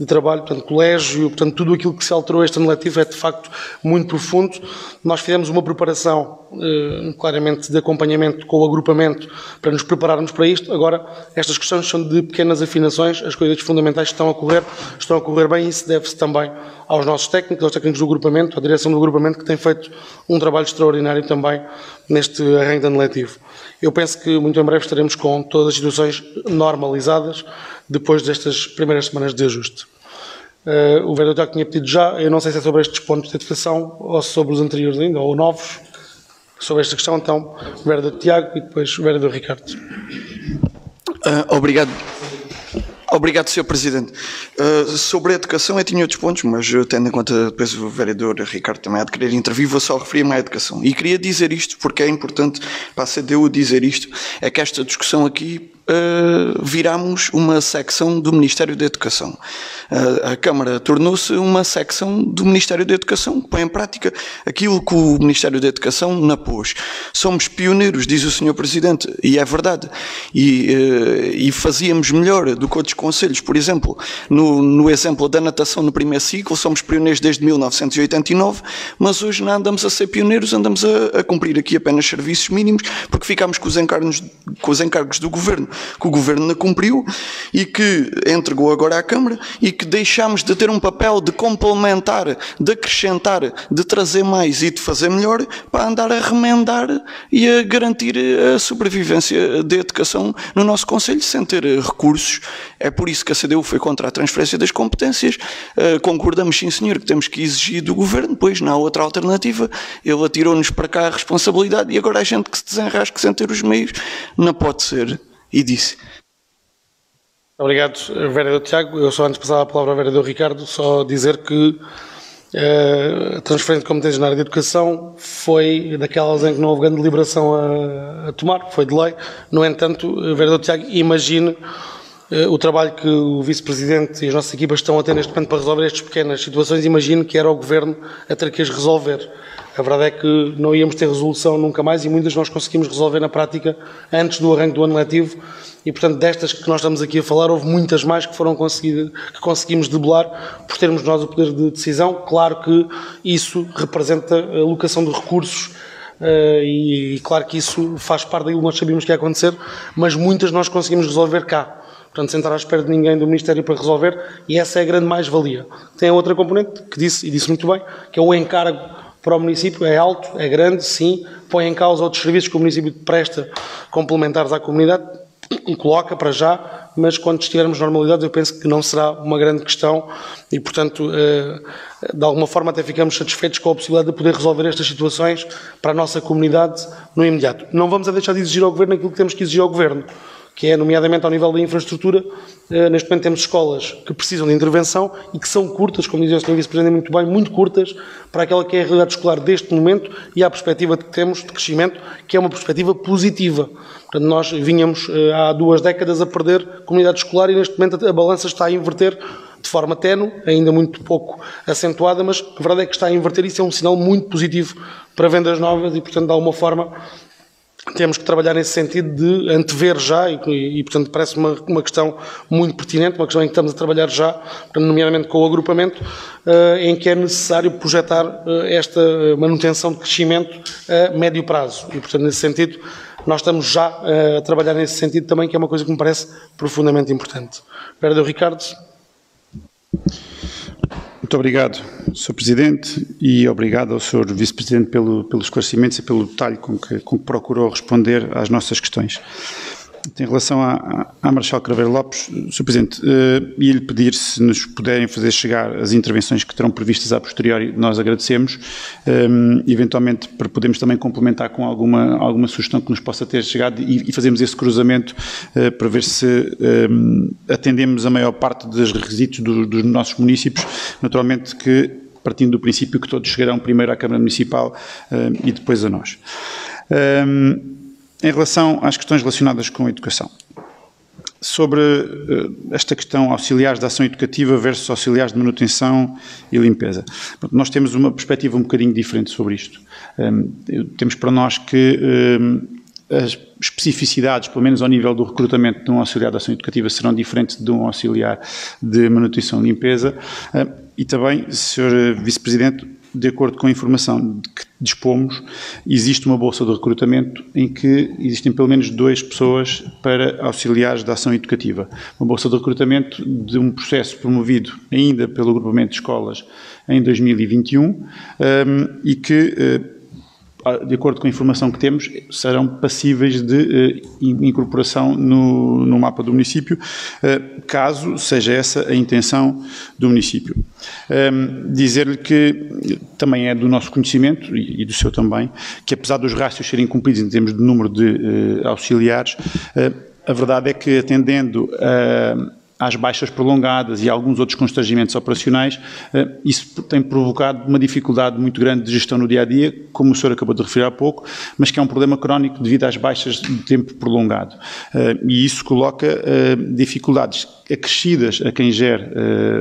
trabalho, portanto, colégio, portanto, tudo aquilo que se alterou este ano letivo é de facto muito profundo. Nós fizemos uma preparação, claramente, de acompanhamento com o agrupamento para nos prepararmos para isto. Agora, estas questões são de pequenas afinações, as coisas fundamentais estão a correr bem, e isso deve-se também aos nossos técnicos, aos técnicos do agrupamento, à direção do agrupamento, que tem feito um trabalho extraordinário também neste arranque de ano letivo. Eu penso que muito em breve estaremos com todas as situações normalizadas depois destas primeiras semanas de ajuste. O vereador Tiago tinha pedido já, eu não sei se é sobre estes pontos de educação ou sobre os anteriores ainda, ou novos, sobre esta questão, então, o vereador Tiago e depois o vereador Ricardo. Obrigado. Obrigado, Sr. Presidente. Sobre a educação, eu tinha outros pontos, mas tendo em conta depois o vereador Ricardo também há de querer intervir, vou só referir-me à educação. E queria dizer isto, porque é importante para a CDU dizer isto, é que esta discussão aqui viramos uma secção do Ministério da Educação. A Câmara tornou-se uma secção do Ministério da Educação, que põe em prática aquilo que o Ministério da Educação napôs. Somos pioneiros, diz o Sr. Presidente, e é verdade. E fazíamos melhor do que outros concelhos. Por exemplo, no exemplo da natação no primeiro ciclo, somos pioneiros desde 1989, mas hoje não andamos a ser pioneiros, andamos a cumprir aqui apenas serviços mínimos, porque ficámos com os encargos do Governo, que o Governo não cumpriu e que entregou agora à Câmara, e que deixámos de ter um papel de complementar, de acrescentar, de trazer mais e de fazer melhor, para andar a remendar e a garantir a sobrevivência da educação no nosso Conselho sem ter recursos. É por isso que a CDU foi contra a transferência das competências. Concordamos, sim senhor, que temos que exigir do Governo, pois não há outra alternativa. Ele atirou-nos para cá a responsabilidade e agora a gente que se desenrasque sem ter os meios não pode ser. E disse. Obrigado, vereador Tiago. Eu só antes de passar a palavra ao vereador Ricardo, só dizer que a transferência de competências na área de educação foi daquelas em que não houve grande deliberação a tomar, foi de lei. No entanto, vereador Tiago, imagine o trabalho que o vice-presidente e as nossas equipas estão a ter neste momento para resolver estas pequenas situações. Imagine que era o Governo a ter que as resolver. A verdade é que não íamos ter resolução nunca mais e muitas nós conseguimos resolver na prática antes do arranque do ano letivo e, portanto, destas que nós estamos aqui a falar, houve muitas mais que conseguimos debelar por termos nós o poder de decisão. Claro que isso representa a alocação de recursos e claro que isso faz parte daquilo que nós sabíamos que ia acontecer, mas muitas nós conseguimos resolver cá. Portanto, sem estar à espera de ninguém do Ministério para resolver, e essa é a grande mais-valia. Tem a outra componente, que disse, e disse muito bem, que é o encargo para o município. É alto, é grande, sim, põe em causa outros serviços que o município presta complementares à comunidade, e coloca para já, mas quando estivermos normalidade eu penso que não será uma grande questão e, portanto, de alguma forma até ficamos satisfeitos com a possibilidade de poder resolver estas situações para a nossa comunidade no imediato. Não vamos a deixar de exigir ao Governo aquilo que temos que exigir ao Governo, que é, nomeadamente, ao nível da infraestrutura. Neste momento temos escolas que precisam de intervenção e que são curtas, como dizia o Sr. Vice-Presidente muito bem, muito curtas para aquela que é a realidade escolar deste momento e a perspectiva que temos de crescimento, que é uma perspectiva positiva. Portanto, nós vinhamos há 2 décadas a perder comunidade escolar e neste momento a balança está a inverter de forma ténue, ainda muito pouco acentuada, mas a verdade é que está a inverter e isso é um sinal muito positivo para vendas novas e, portanto, de alguma forma temos que trabalhar nesse sentido de antever já e portanto, parece-me uma questão muito pertinente, uma questão em que estamos a trabalhar já, portanto, nomeadamente com o agrupamento, em que é necessário projetar esta manutenção de crescimento a médio prazo. E, portanto, nesse sentido, nós estamos já a trabalhar nesse sentido também, que é uma coisa que me parece profundamente importante. Vereador Ricardo. Muito obrigado, Sr. Presidente, e obrigado ao Sr. Vice-Presidente pelos esclarecimentos e pelo detalhe com que procurou responder às nossas questões. Em relação à Marechal Craveiro Lopes, Sr. Presidente, ia-lhe pedir se nos puderem fazer chegar as intervenções que terão previstas a posteriori, nós agradecemos, eventualmente para podermos também complementar com alguma sugestão que nos possa ter chegado e fazermos esse cruzamento para ver se atendemos a maior parte dos requisitos dos nossos municípios, naturalmente que partindo do princípio que todos chegarão primeiro à Câmara Municipal e depois a nós. Em relação às questões relacionadas com a educação, sobre esta questão auxiliares de ação educativa versus auxiliares de manutenção e limpeza. Nós temos uma perspectiva um bocadinho diferente sobre isto. Temos para nós que as especificidades, pelo menos ao nível do recrutamento de um auxiliar de ação educativa, serão diferentes de um auxiliar de manutenção e limpeza. E também, Sr. Vice-Presidente, de acordo com a informação de que dispomos, existe uma bolsa de recrutamento em que existem pelo menos 2 pessoas para auxiliares da ação educativa. Uma bolsa de recrutamento de um processo promovido ainda pelo agrupamento de escolas em 2021 e que, de acordo com a informação que temos, serão passíveis de incorporação no mapa do município, caso seja essa a intenção do município. Dizer-lhe que também é do nosso conhecimento, e do seu também, que apesar dos rácios serem cumpridos em termos de número de auxiliares, a verdade é que atendendo às baixas prolongadas e a alguns outros constrangimentos operacionais, isso tem provocado uma dificuldade muito grande de gestão no dia-a-dia, como o senhor acabou de referir há pouco, mas que é um problema crónico devido às baixas de tempo prolongado. E isso coloca dificuldades acrescidas a quem gere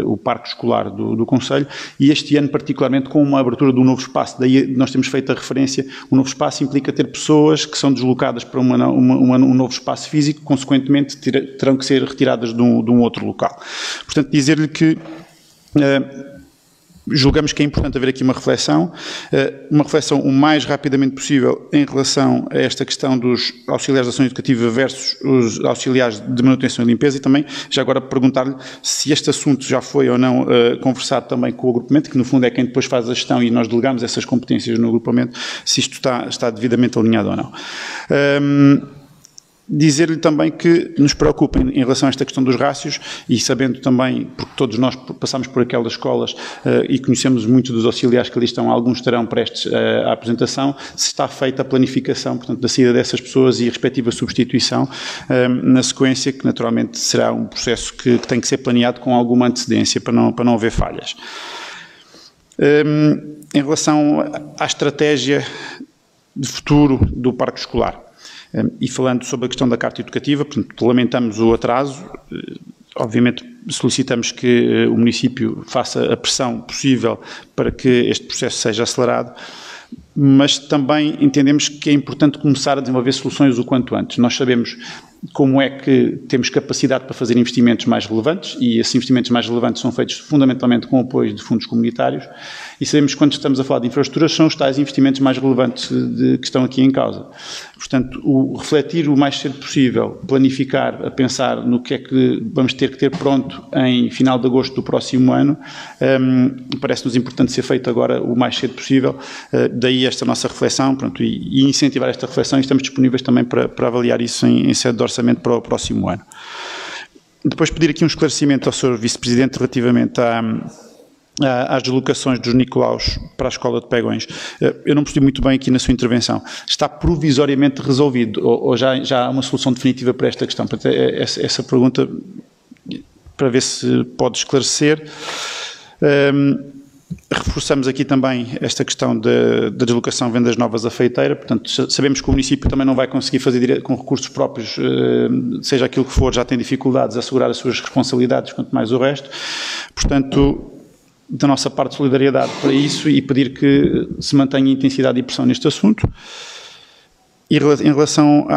o parque escolar do Conselho e este ano particularmente com uma abertura de um novo espaço. Daí nós temos feito a referência, o novo espaço implica ter pessoas que são deslocadas para um novo espaço físico, consequentemente terão que ser retiradas de um outro outro local. Portanto, dizer-lhe que julgamos que é importante haver aqui uma reflexão o mais rapidamente possível em relação a esta questão dos auxiliares de ação educativa versus os auxiliares de manutenção e limpeza, e também já agora perguntar-lhe se este assunto já foi ou não conversado também com o agrupamento, que no fundo é quem depois faz a gestão e nós delegamos essas competências no agrupamento, se isto está devidamente alinhado ou não. Dizer-lhe também que nos preocupa em relação a esta questão dos rácios, e sabendo também, porque todos nós passamos por aquelas escolas e conhecemos muitos dos auxiliares que ali estão, alguns estarão prestes à apresentação, se está feita a planificação, portanto, da saída dessas pessoas e a respectiva substituição, na sequência, que naturalmente será um processo que tem que ser planeado com alguma antecedência para não haver falhas. Em relação à estratégia de futuro do parque escolar, e falando sobre a questão da carta educativa, portanto, lamentamos o atraso, obviamente solicitamos que o município faça a pressão possível para que este processo seja acelerado, mas também entendemos que é importante começar a desenvolver soluções o quanto antes. Nós sabemos como é que temos capacidade para fazer investimentos mais relevantes, e esses investimentos mais relevantes são feitos fundamentalmente com o apoio de fundos comunitários, e sabemos que quando estamos a falar de infraestruturas são os tais investimentos mais relevantes que estão aqui em causa. Portanto, refletir o mais cedo possível, planificar, a pensar no que é que vamos ter que ter pronto em final de agosto do próximo ano, parece-nos importante ser feito agora o mais cedo possível, daí esta nossa reflexão, pronto, e incentivar esta reflexão, e estamos disponíveis também para avaliar isso em sede de orçamento para o próximo ano. Depois pedir aqui um esclarecimento ao Sr. Vice-Presidente relativamente às deslocações dos Nicolaus para a Escola de Pegões. Eu não percebi muito bem aqui na sua intervenção. Está provisoriamente resolvido ou já há uma solução definitiva para esta questão? Portanto, essa pergunta, para ver se pode esclarecer. Reforçamos aqui também esta questão da deslocação Vendas Novas à Feiteira, portanto, sabemos que o município também não vai conseguir fazer com recursos próprios, seja aquilo que for, já tem dificuldades a assegurar as suas responsabilidades, quanto mais o resto. Portanto, da nossa parte, solidariedade para isso e pedir que se mantenha intensidade e pressão neste assunto. E em relação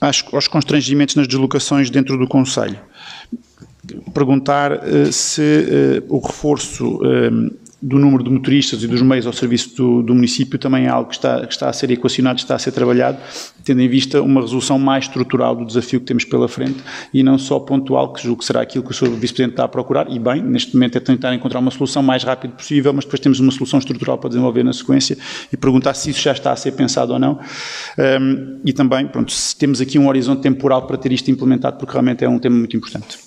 aos constrangimentos nas deslocações dentro do Conselho, perguntar se o reforço do número de motoristas e dos meios ao serviço do município também é algo que está a ser equacionado, está a ser trabalhado, tendo em vista uma resolução mais estrutural do desafio que temos pela frente e não só pontual, que julgo que será aquilo que o Sr. Vice-Presidente está a procurar, e bem, neste momento é tentar encontrar uma solução mais rápido possível, mas depois temos uma solução estrutural para desenvolver na sequência e perguntar se isso já está a ser pensado ou não. E também, pronto, se temos aqui um horizonte temporal para ter isto implementado, porque realmente é um tema muito importante.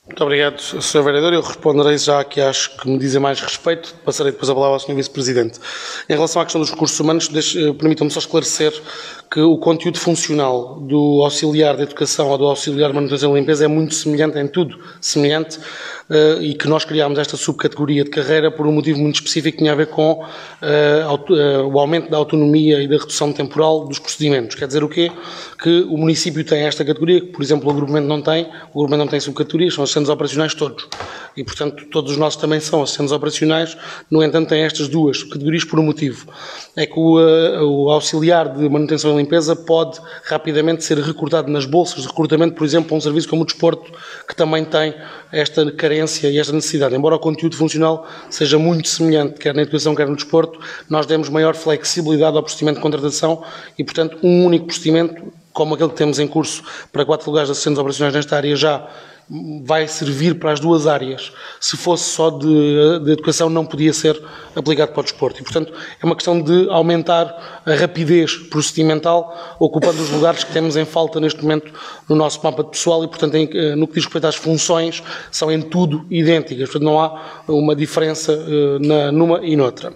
Muito obrigado, Sr. Vereador. Eu responderei já que acho que me dizem mais respeito. Passarei depois a palavra ao Sr. Vice-Presidente. Em relação à questão dos recursos humanos, permitam-me só esclarecer que o conteúdo funcional do auxiliar de educação ou do auxiliar de manutenção e limpeza é muito semelhante, em tudo semelhante, e que nós criámos esta subcategoria de carreira por um motivo muito específico que tinha a ver com o aumento da autonomia e da redução temporal dos procedimentos. Quer dizer o quê? Que o município tem esta categoria, que, por exemplo, o agrupamento não tem. O agrupamento não tem subcategorias, são assistentes operacionais todos. E, portanto, todos os nossos também são assistentes operacionais, no entanto, têm estas duas categorias por um motivo. É que o auxiliar de manutenção e limpeza pode rapidamente ser recrutado nas bolsas de recrutamento, por exemplo, para um serviço como o desporto, que também tem esta carência e esta necessidade. Embora o conteúdo funcional seja muito semelhante, quer na educação, quer no desporto, nós demos maior flexibilidade ao procedimento de contratação e, portanto, um único procedimento, como aquele que temos em curso para 4 lugares de assistentes operacionais nesta área, já vai servir para as duas áreas. Se fosse só de educação, não podia ser aplicado para o desporto. E, portanto, é uma questão de aumentar a rapidez procedimental, ocupando os lugares que temos em falta neste momento no nosso mapa de pessoal e, portanto, no que diz respeito às funções, são em tudo idênticas. Portanto, não há uma diferença numa e noutra.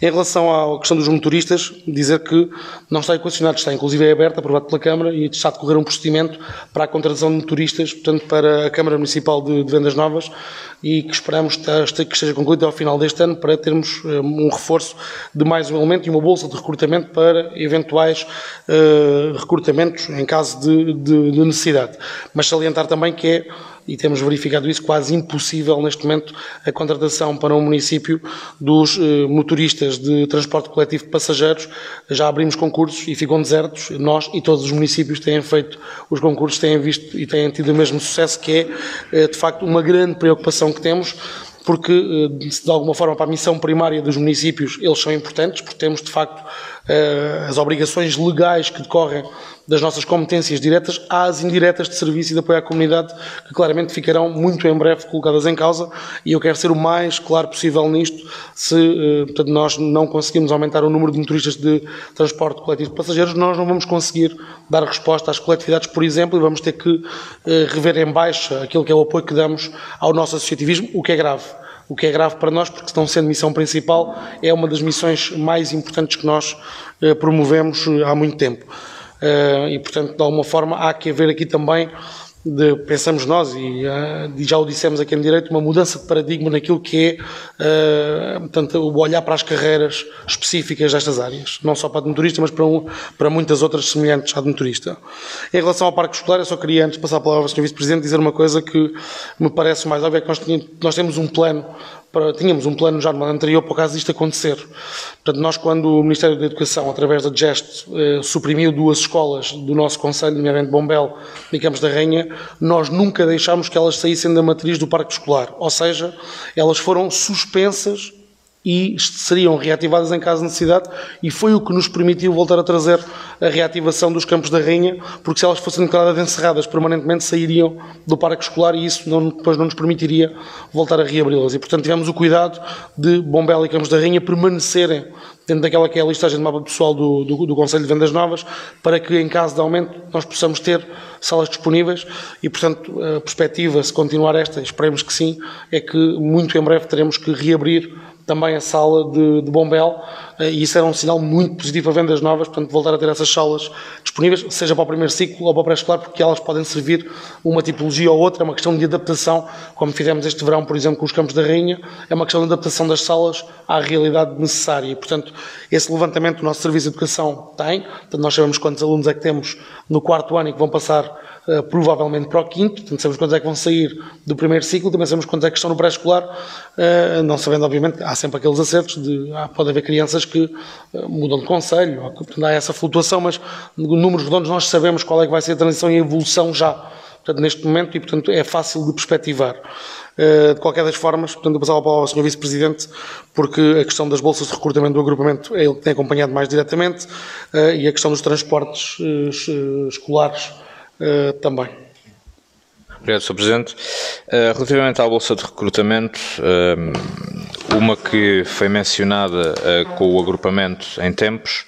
Em relação à questão dos motoristas, dizer que não está equacionado, está inclusive aberto, aprovado pela Câmara, e está a decorrer um procedimento para a contratação de motoristas, portanto, para a Câmara Municipal de Vendas Novas, e que esperamos que esteja concluído ao final deste ano para termos um reforço de mais um elemento e uma bolsa de recrutamento para eventuais recrutamentos em caso de necessidade. Mas salientar também que é e temos verificado isso, quase impossível neste momento a contratação para um município dos motoristas de transporte coletivo de passageiros. Já abrimos concursos e ficam desertos. Nós e todos os municípios têm feito os concursos, têm visto e têm tido o mesmo sucesso, que é de facto uma grande preocupação que temos, porque de alguma forma para a missão primária dos municípios eles são importantes, porque temos de facto as obrigações legais que decorrem das nossas competências diretas às indiretas de serviço e de apoio à comunidade, que claramente ficarão muito em breve colocadas em causa, e eu quero ser o mais claro possível nisto. Se portanto, nós não conseguimos aumentar o número de motoristas de transporte coletivo de passageiros, nós não vamos conseguir dar resposta às coletividades, por exemplo, e vamos ter que rever em baixa aquilo que é o apoio que damos ao nosso associativismo, o que é grave. O que é grave para nós, porque, não sendo missão principal, é uma das missões mais importantes que nós promovemos há muito tempo. E, portanto, de alguma forma, há que haver aqui também, pensamos nós, e já o dissemos aqui no direito, uma mudança de paradigma naquilo que é portanto, o olhar para as carreiras específicas destas áreas, não só para de motorista, mas para muitas outras semelhantes à de motorista. Em relação ao parque escolar, eu só queria, antes de passar a palavra ao Sr. Vice-Presidente, dizer uma coisa que me parece mais óbvia, é que nós temos um plano, tínhamos um plano já no ano anterior para o caso disto acontecer. Portanto, nós, quando o Ministério da Educação, através da GEST, suprimiu 2 escolas do nosso concelho, nomeadamente Bombel e Campos da Rainha, nós nunca deixámos que elas saíssem da matriz do parque escolar. Ou seja, elas foram suspensas e seriam reativadas em caso de necessidade, e foi o que nos permitiu voltar a trazer a reativação dos Campos da Rainha, porque se elas fossem declaradas encerradas permanentemente, sairiam do parque escolar e isso depois não nos permitiria voltar a reabri-las. E, portanto, tivemos o cuidado de Bombel e Campos da Rainha permanecerem dentro daquela que é a listagem de mapa pessoal do Conselho de Vendas Novas, para que, em caso de aumento, nós possamos ter salas disponíveis e, portanto, a perspectiva, se continuar esta, esperemos que sim, é que muito em breve teremos que reabrir também a sala de Bombel, e isso era um sinal muito positivo para Vendas Novas, portanto, voltar a ter essas salas disponíveis, seja para o primeiro ciclo ou para o pré-escolar, porque elas podem servir uma tipologia ou outra, é uma questão de adaptação, como fizemos este verão, por exemplo, com os Campos da Rainha, é uma questão de adaptação das salas à realidade necessária, e, portanto, esse levantamento o nosso Serviço de Educação tem, portanto, nós sabemos quantos alunos é que temos no 4º ano e que vão passar provavelmente para o 5º, portanto sabemos quantos é que vão sair do primeiro ciclo, também sabemos quantos é que estão no pré-escolar, não sabendo, obviamente, há sempre aqueles acertos, pode haver crianças que mudam de concelho, portanto, há essa flutuação, mas números redondos nós sabemos qual é que vai ser a transição e a evolução já, portanto, neste momento, e portanto é fácil de perspectivar. De qualquer das formas, portanto, eu passava a palavra ao Sr. Vice-Presidente, porque a questão das bolsas de recrutamento do agrupamento é ele que tem acompanhado mais diretamente, e a questão dos transportes escolares também. Obrigado, Sr. Presidente. Relativamente à bolsa de recrutamento, uma que foi mencionada com o agrupamento em tempos,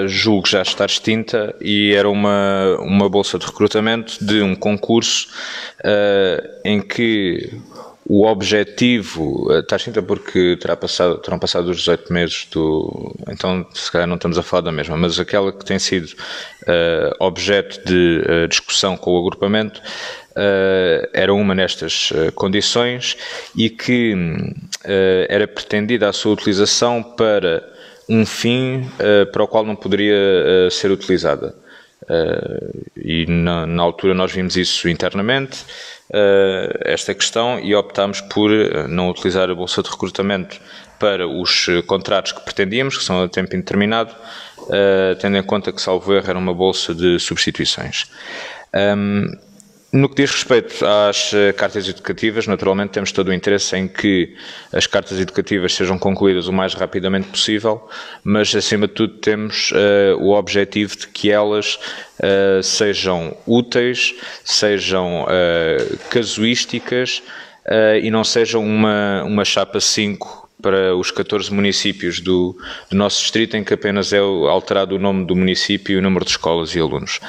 julgo que já está extinta, e era uma bolsa de recrutamento de um concurso em que o objetivo está extinta porque terão passado os 18 meses então se calhar não estamos a falar da mesma, mas aquela que tem sido objeto de discussão com o agrupamento era uma nestas condições e que era pretendida a sua utilização para um fim para o qual não poderia ser utilizada. E na altura nós vimos isso internamente, esta questão, e optámos por não utilizar a bolsa de recrutamento para os contratos que pretendíamos, que são a tempo indeterminado, tendo em conta que, salvo erro, era uma bolsa de substituições. No que diz respeito às cartas educativas, naturalmente temos todo o interesse em que as cartas educativas sejam concluídas o mais rapidamente possível, mas acima de tudo temos o objetivo de que elas sejam úteis, sejam casuísticas e não sejam uma chapa 5 para os 14 municípios do nosso distrito, em que apenas é alterado o nome do município e o número de escolas e alunos.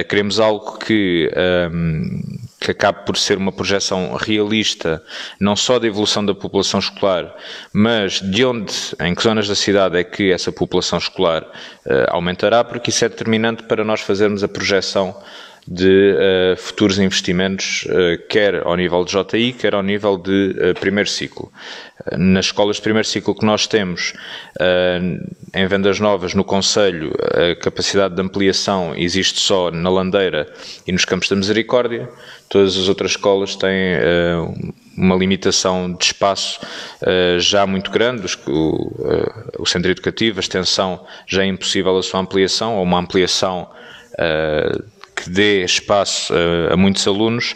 Queremos algo que acabe por ser uma projeção realista, não só da evolução da população escolar, mas em que zonas da cidade é que essa população escolar aumentará, porque isso é determinante para nós fazermos a projeção de futuros investimentos, quer ao nível de JI, quer ao nível de primeiro ciclo. Nas escolas de primeiro ciclo que nós temos, em Vendas Novas, no concelho, a capacidade de ampliação existe só na Landeira e nos Campos da Misericórdia. Todas as outras escolas têm uma limitação de espaço já muito grande. O centro educativo, a extensão, já é impossível a sua ampliação, ou uma ampliação que dê espaço a muitos alunos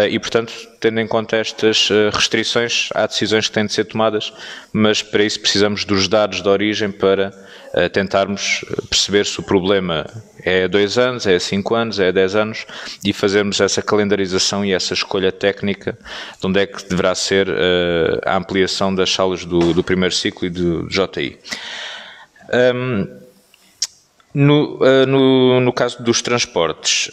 e, portanto, tendo em conta estas restrições, há decisões que têm de ser tomadas, mas para isso precisamos dos dados de origem para tentarmos perceber se o problema é a 2 anos, é a 5 anos, é a 10 anos e fazermos essa calendarização e essa escolha técnica de onde é que deverá ser a ampliação das salas do primeiro ciclo e do JI. No caso dos transportes,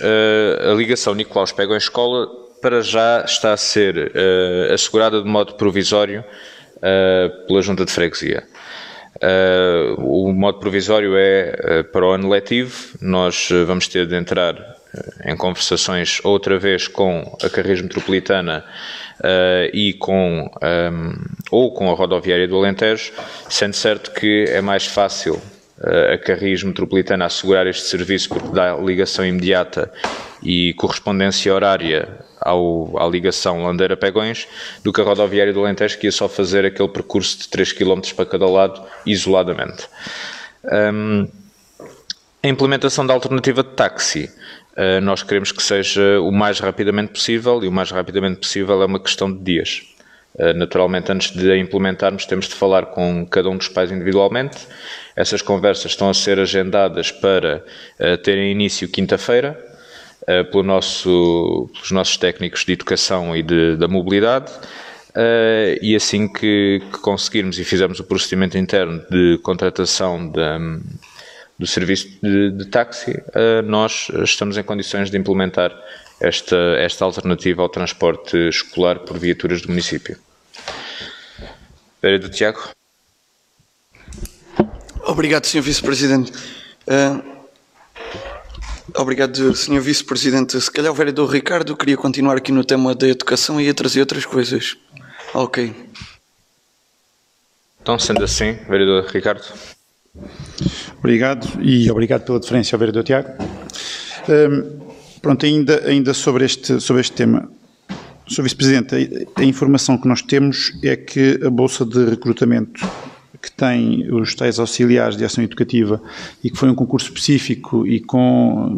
a ligação Nicolaus Pegões Escola para já está a ser assegurada de modo provisório pela Junta de Freguesia. O modo provisório é para o ano letivo. Nós vamos ter de entrar em conversações outra vez com a Carris Metropolitana e ou com a Rodoviária do Alentejo, sendo certo que é mais fácil a Carris Metropolitana assegurar este serviço porque dá ligação imediata e correspondência horária à ligação Landeira-Pegões do que a Rodoviária do Alentejo, que ia só fazer aquele percurso de 3 km para cada lado, isoladamente. A implementação da alternativa de táxi, nós queremos que seja o mais rapidamente possível, e o mais rapidamente possível é uma questão de dias. Naturalmente, antes de a implementarmos, temos de falar com cada um dos pais individualmente. Essas conversas estão a ser agendadas para terem início quinta-feira, pelos nossos técnicos de educação e da mobilidade, e assim que conseguirmos e fizermos o procedimento interno de contratação do serviço de táxi, nós estamos em condições de implementar esta alternativa ao transporte escolar por viaturas do município. Vereador Tiago. Obrigado, Sr. Vice-Presidente. Obrigado, Sr. Vice-Presidente. Se calhar o vereador Ricardo queria continuar aqui no tema da educação e ia trazer outras coisas. Ok. Então, sendo assim, vereador Ricardo. Obrigado e obrigado pela deferência ao vereador Tiago. Pronto, ainda sobre este tema. Sr. Vice-Presidente, a informação que nós temos é que a Bolsa de Recrutamento que tem os tais auxiliares de ação educativa e que foi um concurso específico e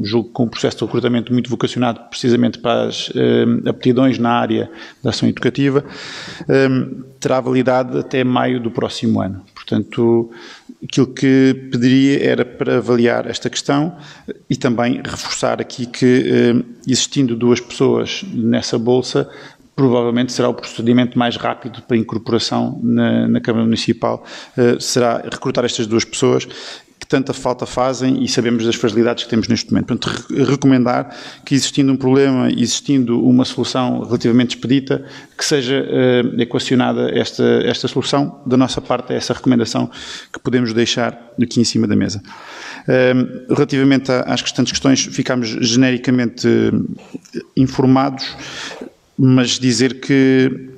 julgo com um processo de recrutamento muito vocacionado precisamente para as aptidões na área da ação educativa, terá validade até maio do próximo ano. Portanto, aquilo que pediria era para avaliar esta questão e também reforçar aqui que, existindo 2 pessoas nessa bolsa, provavelmente será o procedimento mais rápido para incorporação na Câmara Municipal, será recrutar estas 2 pessoas que tanta falta fazem e sabemos das fragilidades que temos neste momento. Portanto, recomendar que, existindo um problema, existindo uma solução relativamente expedita, que seja equacionada esta solução. Da nossa parte, é essa recomendação que podemos deixar aqui em cima da mesa. Relativamente às restantes questões, ficámos genericamente informados, mas dizer que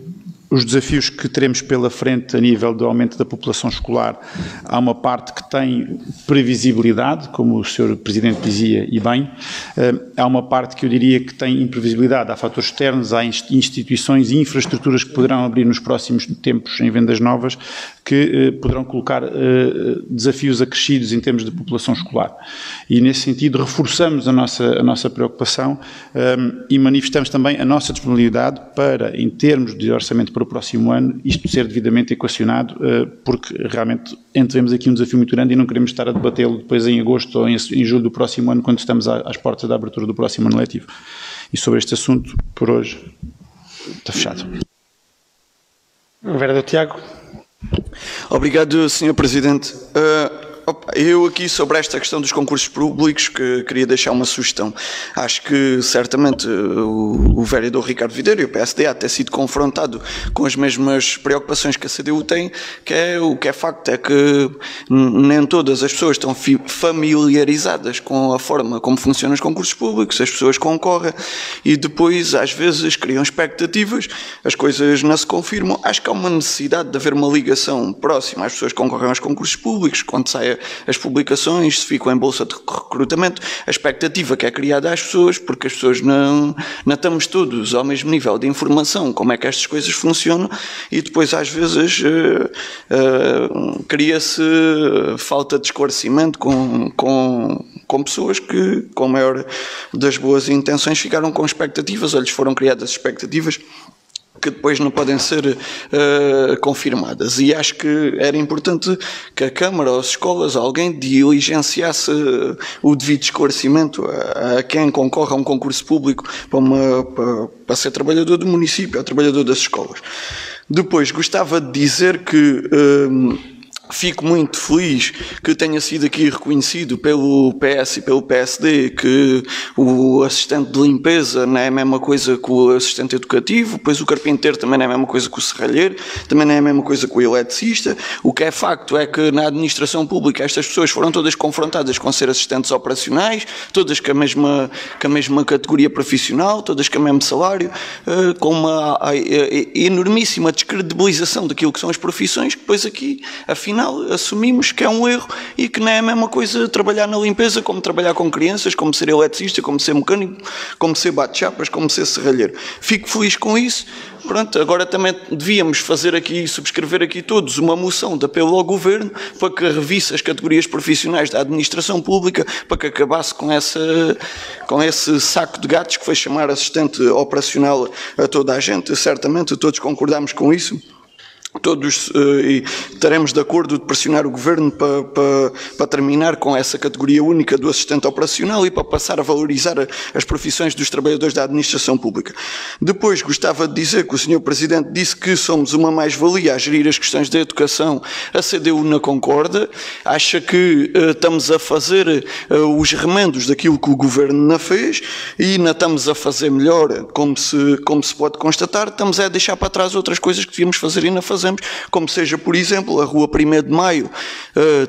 os desafios que teremos pela frente a nível do aumento da população escolar, há uma parte que tem previsibilidade, como o Sr. Presidente dizia, e bem, há uma parte que eu diria que tem imprevisibilidade, há fatores externos, há instituições e infraestruturas que poderão abrir nos próximos tempos em Vendas Novas, que poderão colocar desafios acrescidos em termos de população escolar. E, nesse sentido, reforçamos a nossa preocupação e manifestamos também a nossa disponibilidade para, em termos de orçamento para o próximo ano, isto ser devidamente equacionado, porque realmente antevemos aqui um desafio muito grande e não queremos estar a debatê-lo depois em agosto ou em julho do próximo ano, quando estamos às portas da abertura do próximo ano letivo. E sobre este assunto, por hoje, está fechado. Vereador Tiago. Obrigado, Sr. Presidente. Eu aqui sobre esta questão dos concursos públicos que queria deixar uma sugestão. Acho que certamente o vereador Ricardo Videira e o PSD há até sido confrontado com as mesmas preocupações que a CDU tem, o que é facto é que nem todas as pessoas estão familiarizadas com a forma como funcionam os concursos públicos, as pessoas concorrem e depois às vezes criam expectativas, as coisas não se confirmam. Acho que há uma necessidade de haver uma ligação próxima às pessoas que concorrem aos concursos públicos, quando saem as publicações, se ficam em bolsa de recrutamento, a expectativa que é criada às pessoas, porque as pessoas não estamos todos ao mesmo nível de informação, como é que estas coisas funcionam, e depois às vezes cria-se falta de esclarecimento com pessoas que, com a maior das boas intenções, ficaram com expectativas, ou lhes foram criadas expectativas que depois não podem ser confirmadas. E acho que era importante que a Câmara ou as escolas, alguém diligenciasse o devido esclarecimento a quem concorre a um concurso público para ser trabalhador do município ou trabalhador das escolas. Depois, gostava de dizer que fico muito feliz que tenha sido aqui reconhecido pelo PS e pelo PSD que o assistente de limpeza não é a mesma coisa que o assistente educativo, pois o carpinteiro também não é a mesma coisa que o serralheiro, também não é a mesma coisa que o eletricista. O que é facto é que na administração pública estas pessoas foram todas confrontadas com ser assistentes operacionais, todas com a mesma categoria profissional, todas com o mesmo salário, com uma enormíssima descredibilização daquilo que são as profissões, que depois aqui, afinal, assumimos que é um erro e que não é a mesma coisa trabalhar na limpeza como trabalhar com crianças, como ser eletricista, como ser mecânico, como ser bate-chapas, como ser serralheiro. Fico feliz com isso. Pronto, agora também devíamos fazer aqui, subscrever aqui todos uma moção de apelo ao Governo para que revisse as categorias profissionais da administração pública, para que acabasse com esse saco de gatos que foi chamar assistente operacional a toda a gente. Certamente todos concordamos com isso. Todos estaremos de acordo de pressionar o Governo para terminar com essa categoria única do assistente operacional e para passar a valorizar as profissões dos trabalhadores da administração pública. Depois, gostava de dizer que o Sr. Presidente disse que somos uma mais-valia a gerir as questões da educação. A CDU não concorda, acha que estamos a fazer os remendos daquilo que o Governo não fez e não estamos a fazer melhor, como se pode constatar, estamos a deixar para trás outras coisas que devíamos fazer e não fazemos, como seja, por exemplo, a Rua 1º de Maio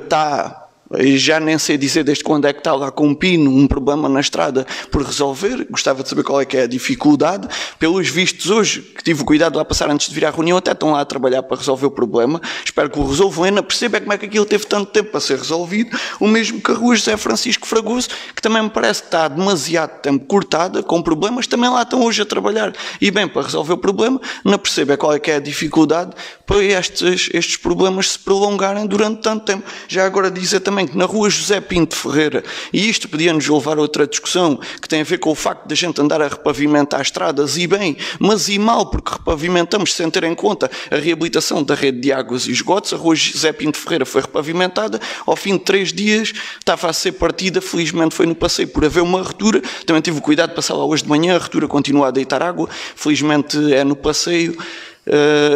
está, já nem sei dizer desde quando é que está lá com um pino, um problema na estrada por resolver. Gostava de saber qual é que é a dificuldade. Pelos vistos hoje, que tive o cuidado de lá passar antes de vir à reunião, até estão lá a trabalhar para resolver o problema. Espero que o resolvam. Ainda perceba como é que aquilo teve tanto tempo para ser resolvido. O mesmo que a Rua José Francisco Fragoso, que também me parece que está há demasiado tempo cortada, com problemas, também lá estão hoje a trabalhar. E bem, para resolver o problema, não perceba qual é que é a dificuldade para estes problemas se prolongarem durante tanto tempo. Já agora dizer também que na Rua José Pinto Ferreira, e isto podia-nos levar a outra discussão, que tem a ver com o facto de a gente andar a repavimentar estradas, e bem, mas e mal, porque repavimentamos sem ter em conta a reabilitação da rede de águas e esgotos. A Rua José Pinto Ferreira foi repavimentada, ao fim de 3 dias estava a ser partida, felizmente foi no passeio por haver uma ruptura, também tive o cuidado de passar lá hoje de manhã, a ruptura continua a deitar água, felizmente é no passeio,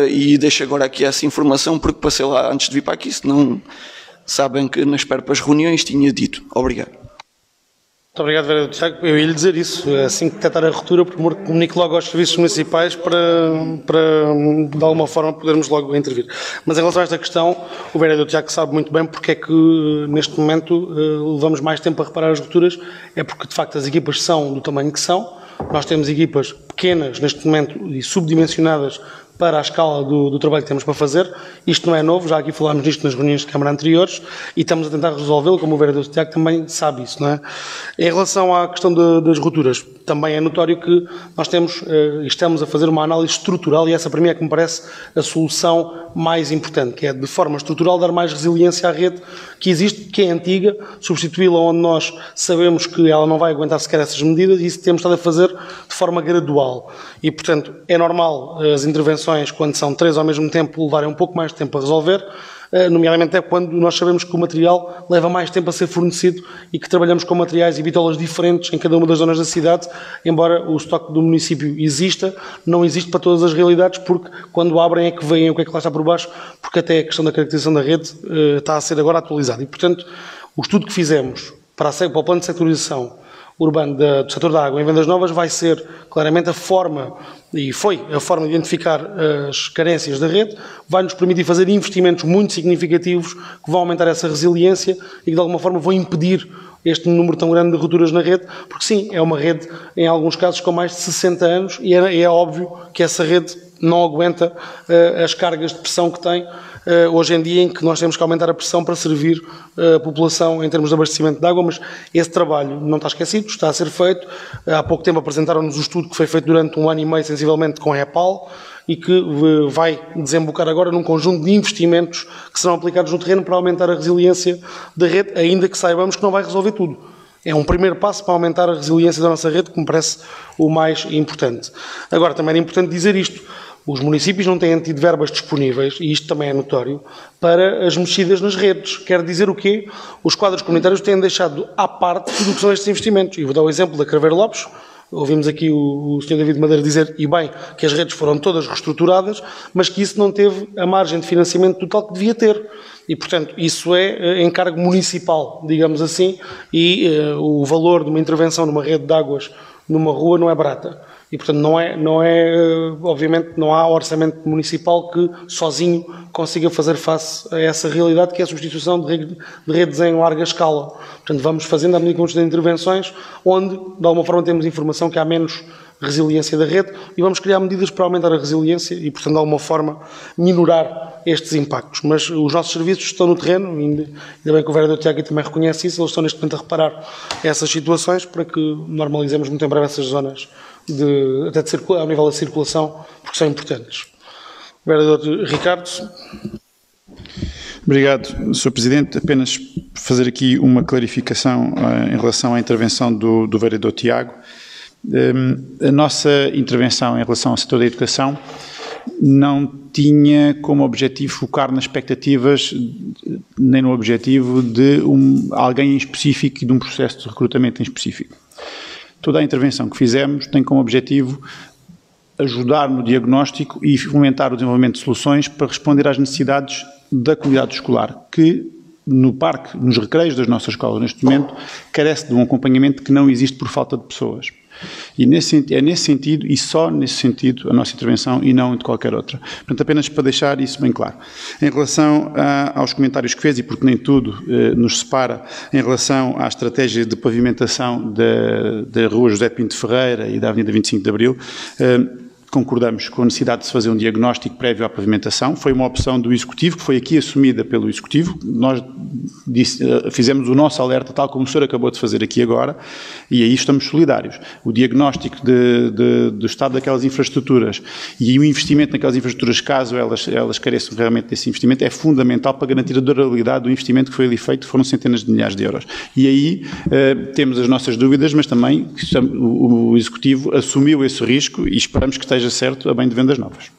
e deixo agora aqui essa informação, porque passei lá antes de vir para aqui, senão sabem que nas próprias reuniões tinha dito. Obrigado. Muito obrigado, vereador Tiago. Eu ia lhe dizer isso, assim que detectar a ruptura, comunique logo aos serviços municipais para de alguma forma podermos logo intervir. Mas em relação a esta questão, o vereador Tiago sabe muito bem porque é que neste momento levamos mais tempo a reparar as rupturas, é porque de facto as equipas são do tamanho que são, nós temos equipas pequenas neste momento e subdimensionadas para a escala do trabalho que temos para fazer. Isto não é novo, já aqui falámos disto nas reuniões de Câmara anteriores e estamos a tentar resolvê-lo, como o vereador Tiago também sabe isso, não é? Em relação à questão das rupturas, também é notório que nós temos e estamos a fazer uma análise estrutural, e essa para mim é que me parece a solução mais importante, que é de forma estrutural dar mais resiliência à rede que existe, que é antiga, substituí-la onde nós sabemos que ela não vai aguentar sequer essas medidas, e isso temos estado a fazer de forma gradual. E, portanto, é normal as intervenções, quando são 3 ao mesmo tempo, levarem um pouco mais de tempo a resolver, nomeadamente é quando nós sabemos que o material leva mais tempo a ser fornecido e que trabalhamos com materiais e bitolas diferentes em cada uma das zonas da cidade, embora o estoque do município exista, não existe para todas as realidades, porque quando abrem é que veem o que é que lá está por baixo, porque até a questão da caracterização da rede está a ser agora atualizada. E, portanto, O estudo que fizemos para o plano de sectorização urbano do setor da água em Vendas Novas vai ser claramente a forma, e foi a forma de identificar as carências da rede, vai nos permitir fazer investimentos muito significativos que vão aumentar essa resiliência e que de alguma forma vão impedir este número tão grande de rupturas na rede, porque sim, é uma rede, em alguns casos, com mais de 60 anos e é óbvio que essa rede não aguenta as cargas de pressão que tem hoje em dia, em que nós temos que aumentar a pressão para servir a população em termos de abastecimento de água, mas esse trabalho não está esquecido, está a ser feito. Há pouco tempo apresentaram-nos o estudo que foi feito durante 1 ano e meio, sensivelmente, com a EPAL, e que vai desembocar agora num conjunto de investimentos que serão aplicados no terreno para aumentar a resiliência da rede, ainda que saibamos que não vai resolver tudo. É um primeiro passo para aumentar a resiliência da nossa rede, que me parece o mais importante. Agora, também é importante dizer isto. Os municípios não têm tido verbas disponíveis, e isto também é notório, para as mexidas nas redes. Quer dizer o quê? Os quadros comunitários têm deixado à parte tudo o que são estes investimentos. E vou dar o exemplo da Craveiro Lopes. Ouvimos aqui o Sr. David Madeira dizer, e bem, que as redes foram todas reestruturadas, mas que isso não teve a margem de financiamento total que devia ter. E, portanto, isso é encargo municipal, digamos assim, e o valor de uma intervenção numa rede de águas numa rua não é barata. E, portanto, obviamente, não há orçamento municipal que sozinho consiga fazer face a essa realidade, que é a substituição de redes em larga escala. Portanto, vamos fazendo à medida que vamos tendo intervenções, onde, de alguma forma, temos informação que há menos resiliência da rede e vamos criar medidas para aumentar a resiliência e, portanto, de alguma forma, minorar estes impactos. Mas os nossos serviços estão no terreno, ainda bem que o vereador Tiago também reconhece isso, eles estão neste momento a reparar essas situações para que normalizemos muito em breve essas zonas até ao nível da circulação, porque são importantes. Vereador Ricardo. Obrigado, Sr. Presidente. Apenas fazer aqui uma clarificação em relação à intervenção do vereador Tiago. A nossa intervenção em relação ao setor da educação não tinha como objetivo focar nas expectativas nem no objetivo de alguém em específico e de um processo de recrutamento em específico. Toda a intervenção que fizemos tem como objetivo ajudar no diagnóstico e fomentar o desenvolvimento de soluções para responder às necessidades da comunidade escolar, que no parque, nos recreios das nossas escolas neste momento, carece de um acompanhamento que não existe por falta de pessoas. E é nesse sentido, e só nesse sentido, a nossa intervenção e não de qualquer outra. Portanto, apenas para deixar isso bem claro. Em relação aos comentários que fez, e porque nem tudo nos separa, em relação à estratégia de pavimentação da Rua José Pinto Ferreira e da Avenida 25 de Abril, concordamos com a necessidade de se fazer um diagnóstico prévio à pavimentação. Foi uma opção do Executivo, que foi aqui assumida pelo Executivo. Nós fizemos o nosso alerta, tal como o senhor acabou de fazer aqui agora, e aí estamos solidários. O diagnóstico do estado daquelas infraestruturas e o investimento naquelas infraestruturas, caso elas careçam realmente desse investimento, é fundamental para garantir a durabilidade do investimento que foi ali feito, foram centenas de milhares de euros. E aí temos as nossas dúvidas, mas também o Executivo assumiu esse risco e esperamos que esteja certo a bem de Vendas Novas.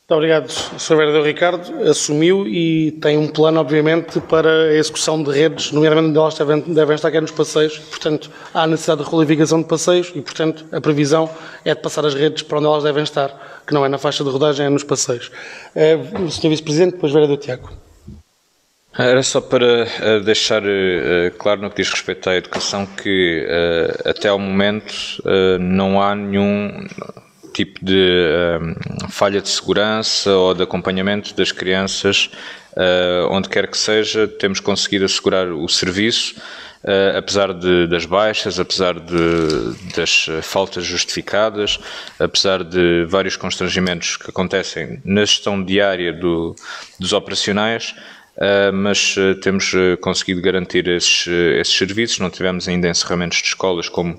Muito obrigado, Sr. Vereador Ricardo. Assumiu e tem um plano, obviamente, para a execução de redes, nomeadamente onde elas devem estar, que é nos passeios. Portanto, há necessidade de requalificação de passeios e, portanto, a previsão é de passar as redes para onde elas devem estar, que não é na faixa de rodagem, é nos passeios. O Sr. Vice-Presidente, depois o Vereador Tiago. Era só para deixar claro no que diz respeito à educação que até ao momento não há nenhum tipo de falha de segurança ou de acompanhamento das crianças, onde quer que seja, temos conseguido assegurar o serviço, apesar das baixas, apesar das faltas justificadas, apesar de vários constrangimentos que acontecem na gestão diária dos operacionais, mas temos conseguido garantir esses serviços. Não tivemos ainda encerramentos de escolas, como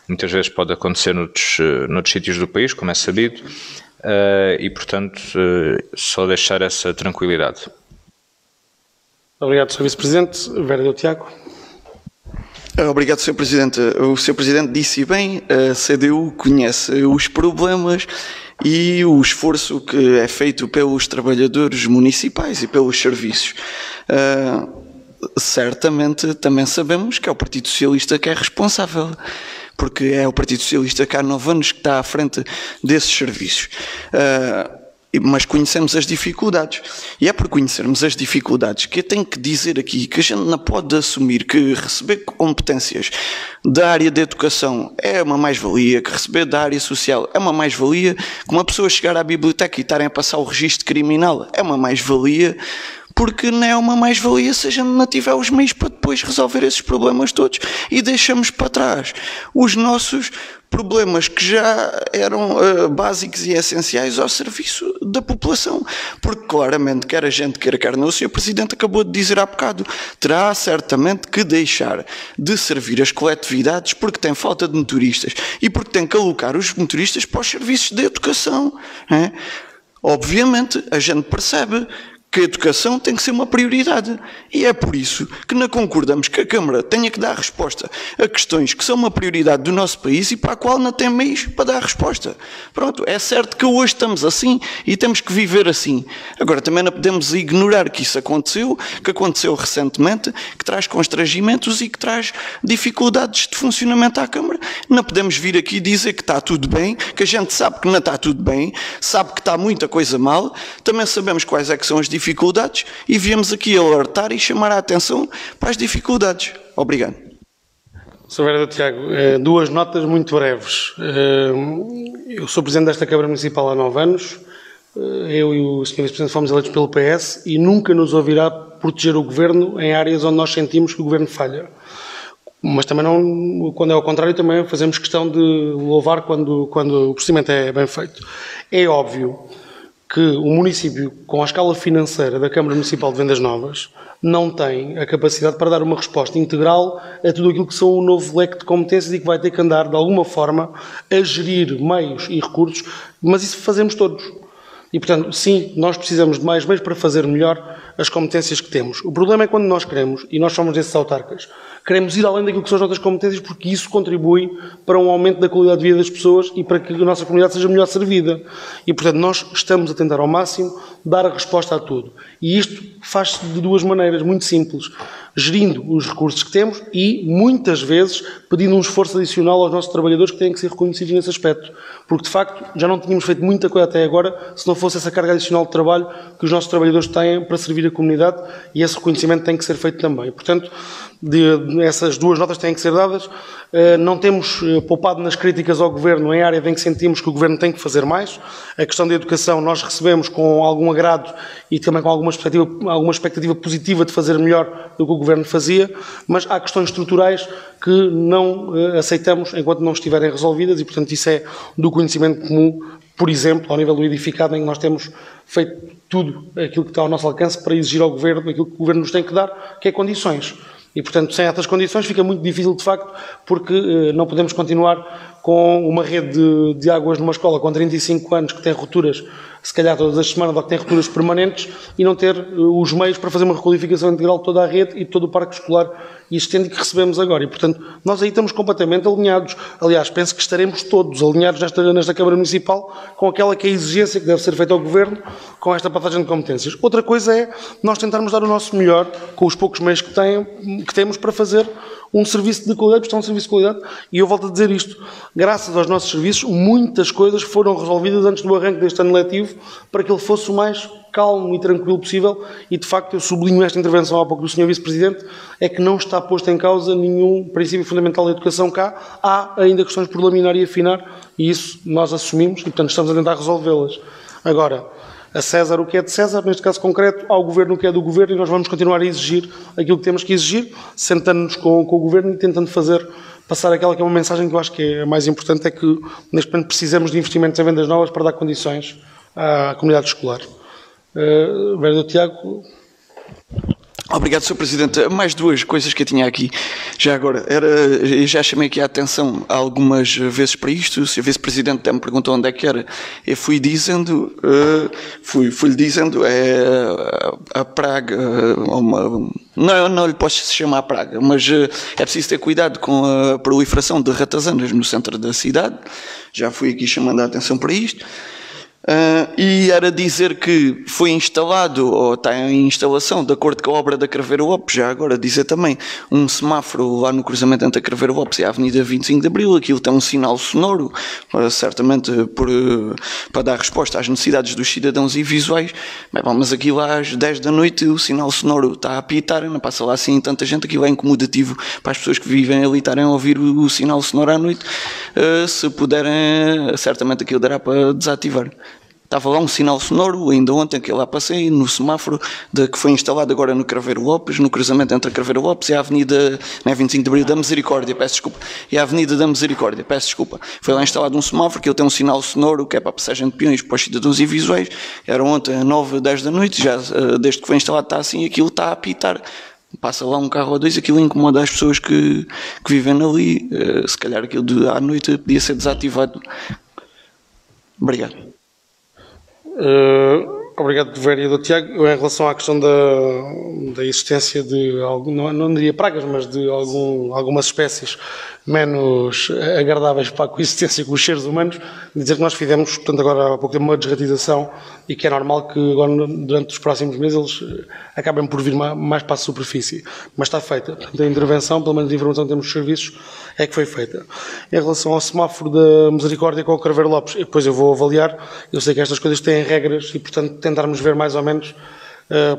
muitas vezes pode acontecer noutros sítios do país, como é sabido, e, portanto, só deixar essa tranquilidade. Obrigado, Sr. Vice-Presidente. Vereador Tiago. Obrigado, Sr. Presidente. O Sr. Presidente disse bem, a CDU conhece os problemas e o esforço que é feito pelos trabalhadores municipais e pelos serviços. Certamente também sabemos que é o Partido Socialista que é responsável, porque é o Partido Socialista que há 9 anos que está à frente desses serviços. mas conhecemos as dificuldades. E é por conhecermos as dificuldades que eu tenho que dizer aqui que a gente não pode assumir que receber competências da área da educação é uma mais-valia, que receber da área social é uma mais-valia, que uma pessoa chegar à biblioteca e estarem a passar o registro criminal é uma mais-valia, porque não é uma mais-valia se a gente não tiver os meios para depois resolver esses problemas todos e deixamos para trás os nossos problemas que já eram básicos e essenciais ao serviço da população. Porque claramente, quer a gente quer não, o Sr. Presidente acabou de dizer há bocado, terá certamente que deixar de servir as coletividades porque tem falta de motoristas e porque tem que alocar os motoristas para os serviços de educação. É? Obviamente, a gente percebe que a educação tem que ser uma prioridade. E é por isso que não concordamos que a Câmara tenha que dar resposta a questões que são uma prioridade do nosso país e para a qual não tem meios para dar resposta. Pronto, é certo que hoje estamos assim e temos que viver assim. Agora, também não podemos ignorar que isso aconteceu, que aconteceu recentemente, que traz constrangimentos e que traz dificuldades de funcionamento à Câmara. Não podemos vir aqui dizer que está tudo bem, que a gente sabe que não está tudo bem, sabe que está muita coisa mal, também sabemos quais é que são as dificuldades e viemos aqui alertar e chamar a atenção para as dificuldades. Obrigado. Sr. Vereador Tiago, duas notas muito breves. Eu sou Presidente desta Câmara Municipal há 9 anos, eu e o Sr. Vice-Presidente fomos eleitos pelo PS e nunca nos ouvirá proteger o Governo em áreas onde nós sentimos que o Governo falha. Mas também não, quando é ao contrário, também fazemos questão de louvar quando o procedimento é bem feito. É óbvio que o município, com a escala financeira da Câmara Municipal de Vendas Novas, não tem a capacidade para dar uma resposta integral a tudo aquilo que são o novo leque de competências e que vai ter que andar, de alguma forma, a gerir meios e recursos, mas isso fazemos todos. E, portanto, sim, nós precisamos de mais meios para fazer melhor as competências que temos. O problema é quando nós queremos, e nós somos desses autarcas, queremos ir além daquilo que são as nossas competências porque isso contribui para um aumento da qualidade de vida das pessoas e para que a nossa comunidade seja melhor servida. E, portanto, nós estamos a tentar ao máximo dar a resposta a tudo. E isto faz-se de duas maneiras muito simples. Gerindo os recursos que temos e, muitas vezes, pedindo um esforço adicional aos nossos trabalhadores que têm que ser reconhecidos nesse aspecto. Porque, de facto, já não tínhamos feito muita coisa até agora se não fosse essa carga adicional de trabalho que os nossos trabalhadores têm para servir a comunidade e esse reconhecimento tem que ser feito também. Portanto, essas duas notas têm que ser dadas. Não temos poupado nas críticas ao Governo em áreas em que sentimos que o Governo tem que fazer mais. A questão da educação nós recebemos com algum agrado e também com alguma expectativa positiva de fazer melhor do que o Governo fazia, mas há questões estruturais que não aceitamos enquanto não estiverem resolvidas e, portanto, isso é do conhecimento comum, por exemplo, ao nível do edificado, em que nós temos feito tudo aquilo que está ao nosso alcance para exigir ao Governo aquilo que o Governo nos tem que dar, que é condições. E, portanto, sem essas condições fica muito difícil, de facto, porque não podemos continuar com uma rede de águas numa escola com 35 anos que tem rupturas, se calhar todas as semanas, ou que tem rupturas permanentes, e não ter os meios para fazer uma requalificação integral de toda a rede e de todo o parque escolar existente que recebemos agora. E, portanto, nós aí estamos completamente alinhados. Aliás, penso que estaremos todos alinhados nesta Câmara Municipal com aquela que é a exigência que deve ser feita ao Governo com esta passagem de competências. Outra coisa é nós tentarmos dar o nosso melhor com os poucos meios que temos para fazer um serviço de qualidade, prestar um serviço de qualidade, e eu volto a dizer isto, graças aos nossos serviços, muitas coisas foram resolvidas antes do arranque deste ano letivo para que ele fosse o mais calmo e tranquilo possível, e de facto eu sublinho esta intervenção há pouco do Sr. Vice-Presidente, é que não está posto em causa nenhum princípio fundamental da educação cá, há ainda questões por laminar e afinar, e isso nós assumimos, e portanto estamos a tentar resolvê-las. Agora, a César o que é de César, neste caso concreto, ao Governo o que é do Governo, e nós vamos continuar a exigir aquilo que temos que exigir, sentando-nos com o Governo e tentando passar aquela que é uma mensagem que eu acho que é a mais importante, é que neste momento precisamos de investimentos em vendas novas para dar condições à comunidade escolar. Vereador Tiago. Obrigado, Sr. Presidente. Mais duas coisas que eu tinha aqui. Já agora, eu já chamei aqui a atenção algumas vezes para isto. O Sr. Vice-Presidente até me perguntou onde é que era. Eu fui-lhe dizendo, a praga, não lhe posso chamar praga, mas é preciso ter cuidado com a proliferação de ratazanas no centro da cidade. Já fui aqui chamando a atenção para isto. E era dizer que foi instalado, ou está em instalação, de acordo com a obra da Craveiro Lopes, já agora dizer também, um semáforo lá no cruzamento entre a Craveiro Lopes e a Avenida 25 de Abril. Aquilo tem um sinal sonoro, certamente para dar resposta às necessidades dos cidadãos e visuais. Mas aquilo às 10 da noite o sinal sonoro está a apitar, não passa lá assim tanta gente, aquilo é incomodativo para as pessoas que vivem ali estarem a ouvir o sinal sonoro à noite. Se puderem, certamente aquilo dará para desativar. Estava lá um sinal sonoro, ainda ontem que eu lá passei, no semáforo que foi instalado agora no Craveiro Lopes, no cruzamento entre a Craveiro Lopes e a Avenida 25 de Abril da Misericórdia, peço desculpa. E a Avenida da Misericórdia, peço desculpa. Foi lá instalado um semáforo que ele tem um sinal sonoro, que é para a passagem de peões para os cidadãos e visuais. Era ontem às 9, 10 da noite, já desde que foi instalado está assim, aquilo está a apitar. Passa lá um carro ou dois, aquilo incomoda as pessoas que vivem ali. Se calhar aquilo à noite podia ser desativado. Obrigado. Obrigado, vereador Tiago. Em relação à questão da existência de, não diria pragas, mas de algumas espécies menos agradáveis para a coexistência com os seres humanos, dizer que nós fizemos, portanto, agora há pouco tempo uma desratização e que é normal que agora, durante os próximos meses, eles acabem por vir mais para a superfície. Mas está feita. Portanto, a intervenção, pelo menos a informação que temos dos serviços, é que foi feita. Em relação ao semáforo da Misericórdia com o Craveiro Lopes, depois eu vou avaliar. Eu sei que estas coisas têm regras e, portanto, tentarmos ver mais ou menos,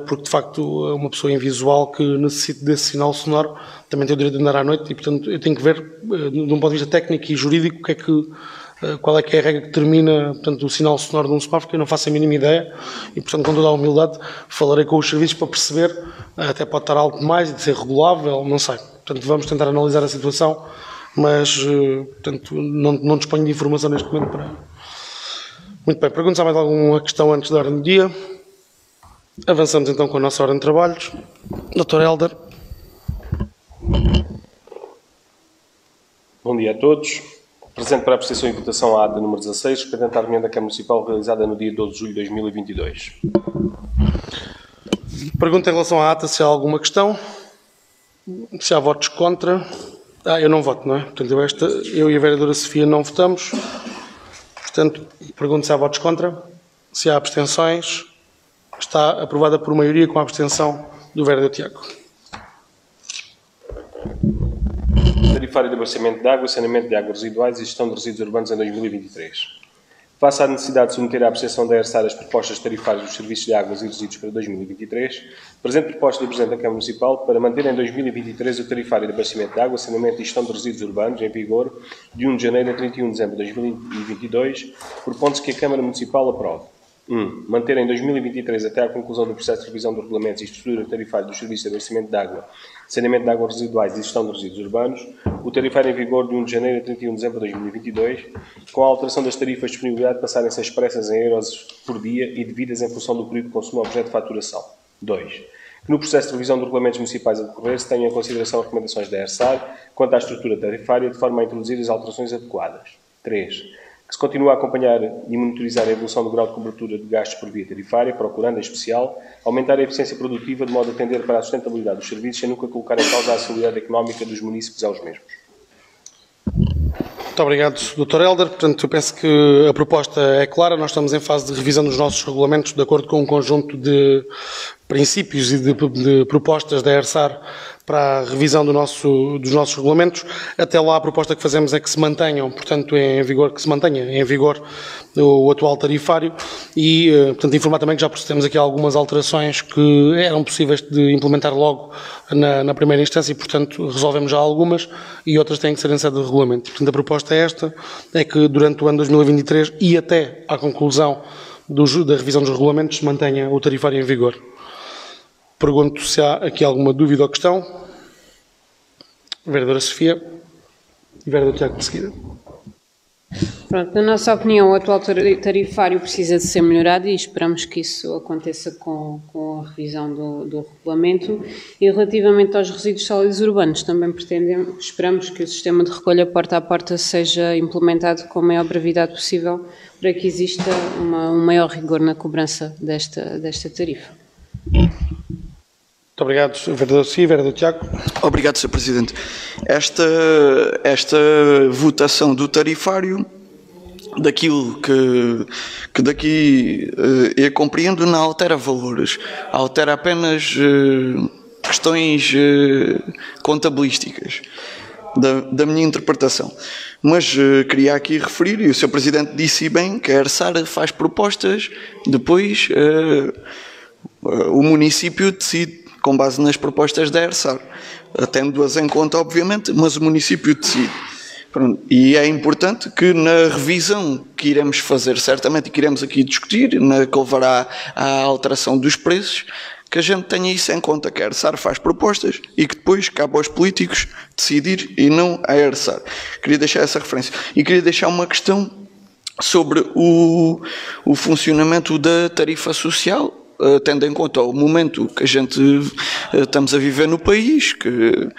porque de facto uma pessoa invisual que necessite desse sinal sonoro também tem o direito de andar à noite e, portanto, eu tenho que ver, de um ponto de vista técnico e jurídico, qual é que é a regra que determina, portanto, o sinal sonoro de um semáforo, que eu não faço a mínima ideia e, portanto, com toda a humildade, falarei com os serviços para perceber, até pode estar algo demais e de ser regulável, não sei. Portanto, vamos tentar analisar a situação, mas, portanto, não disponho de informação neste momento para... Muito bem, pergunto se há mais alguma questão antes da ordem do dia. Avançamos então com a nossa ordem de trabalhos. Dr. Helder. Bom dia a todos. Presente para a apreciação e votação a ata número 16, representante à reunião da Câmara Municipal realizada no dia 12 de julho de 2022. Pergunto em relação à ata se há alguma questão. Se há votos contra. Eu não voto, não é? Portanto, eu e a vereadora Sofia não votamos. Portanto, pergunto se há votos contra. Se há abstenções. Está aprovada por maioria com a abstenção do vereador Tiago. Tarifário de abastecimento de água, saneamento de águas residuais e gestão de resíduos urbanos em 2023. Face à necessidade de submeter à apreciação da ERSAR as propostas tarifárias dos serviços de águas e resíduos para 2023, presente proposta do Presidente da Câmara Municipal para manter em 2023 o tarifário de abastecimento de água, saneamento e gestão de resíduos urbanos em vigor de 1 de janeiro a 31 de dezembro de 2022, por pontos que a Câmara Municipal aprove. 1. Manter em 2023, até à conclusão do processo de revisão dos regulamentos e estrutura tarifária dos serviços de abastecimento de água, saneamento de águas residuais e gestão de resíduos urbanos, o tarifário em vigor de 1 de janeiro a 31 de dezembro de 2022, com a alteração das tarifas de disponibilidade passarem a ser expressas em euros por dia e devidas em função do período de consumo objeto de faturação. 2. Que no processo de revisão dos regulamentos municipais a decorrer se tenham em consideração as recomendações da ERSAR quanto à estrutura tarifária, de forma a introduzir as alterações adequadas. 3. Que se continue a acompanhar e monitorizar a evolução do grau de cobertura de gastos por via tarifária, procurando, em especial, aumentar a eficiência produtiva de modo a atender para a sustentabilidade dos serviços sem nunca colocar em causa a solidariedade económica dos munícipes aos mesmos. Muito obrigado, Dr. Helder. Portanto, eu penso que a proposta é clara. Nós estamos em fase de revisão dos nossos regulamentos de acordo com um conjunto de princípios e de propostas da ERSAR para a revisão dos nossos regulamentos. Até lá, a proposta que fazemos é que se mantenham, portanto, que se mantenha em vigor o atual tarifário e, portanto, informar também que já procedemos aqui a algumas alterações que eram possíveis de implementar logo na primeira instância e, portanto, resolvemos já algumas e outras têm que ser em sede de regulamento. Portanto, a proposta é esta, é que durante o ano 2023 e até à conclusão da revisão dos regulamentos se mantenha o tarifário em vigor. Pergunto se há aqui alguma dúvida ou questão. Vereadora Sofia e vereador Tiago de seguida. Pronto, na nossa opinião, o atual tarifário precisa de ser melhorado e esperamos que isso aconteça com a revisão do regulamento. E relativamente aos resíduos sólidos urbanos, também esperamos que o sistema de recolha porta a porta seja implementado com a maior brevidade possível para que exista um maior rigor na cobrança desta tarifa. Muito obrigado, vereador Sofia, vereador Tiago. Obrigado, Sr. Presidente. Esta votação do tarifário daquilo que daqui eu compreendo, não altera valores, altera apenas questões contabilísticas da minha interpretação. Mas queria aqui referir, e o Sr. Presidente disse bem, que a ERSAR faz propostas, depois o município decide com base nas propostas da ERSAR, tendo-as em conta, obviamente, mas o município decide. Pronto. E é importante que na revisão que iremos fazer, certamente, e que iremos aqui discutir, que levará à alteração dos preços, que a gente tenha isso em conta, que a ERSAR faz propostas e que depois cabe aos políticos decidir e não a ERSAR. Queria deixar essa referência. E queria deixar uma questão sobre o funcionamento da tarifa social, tendo em conta o momento que a gente estamos a viver no país, que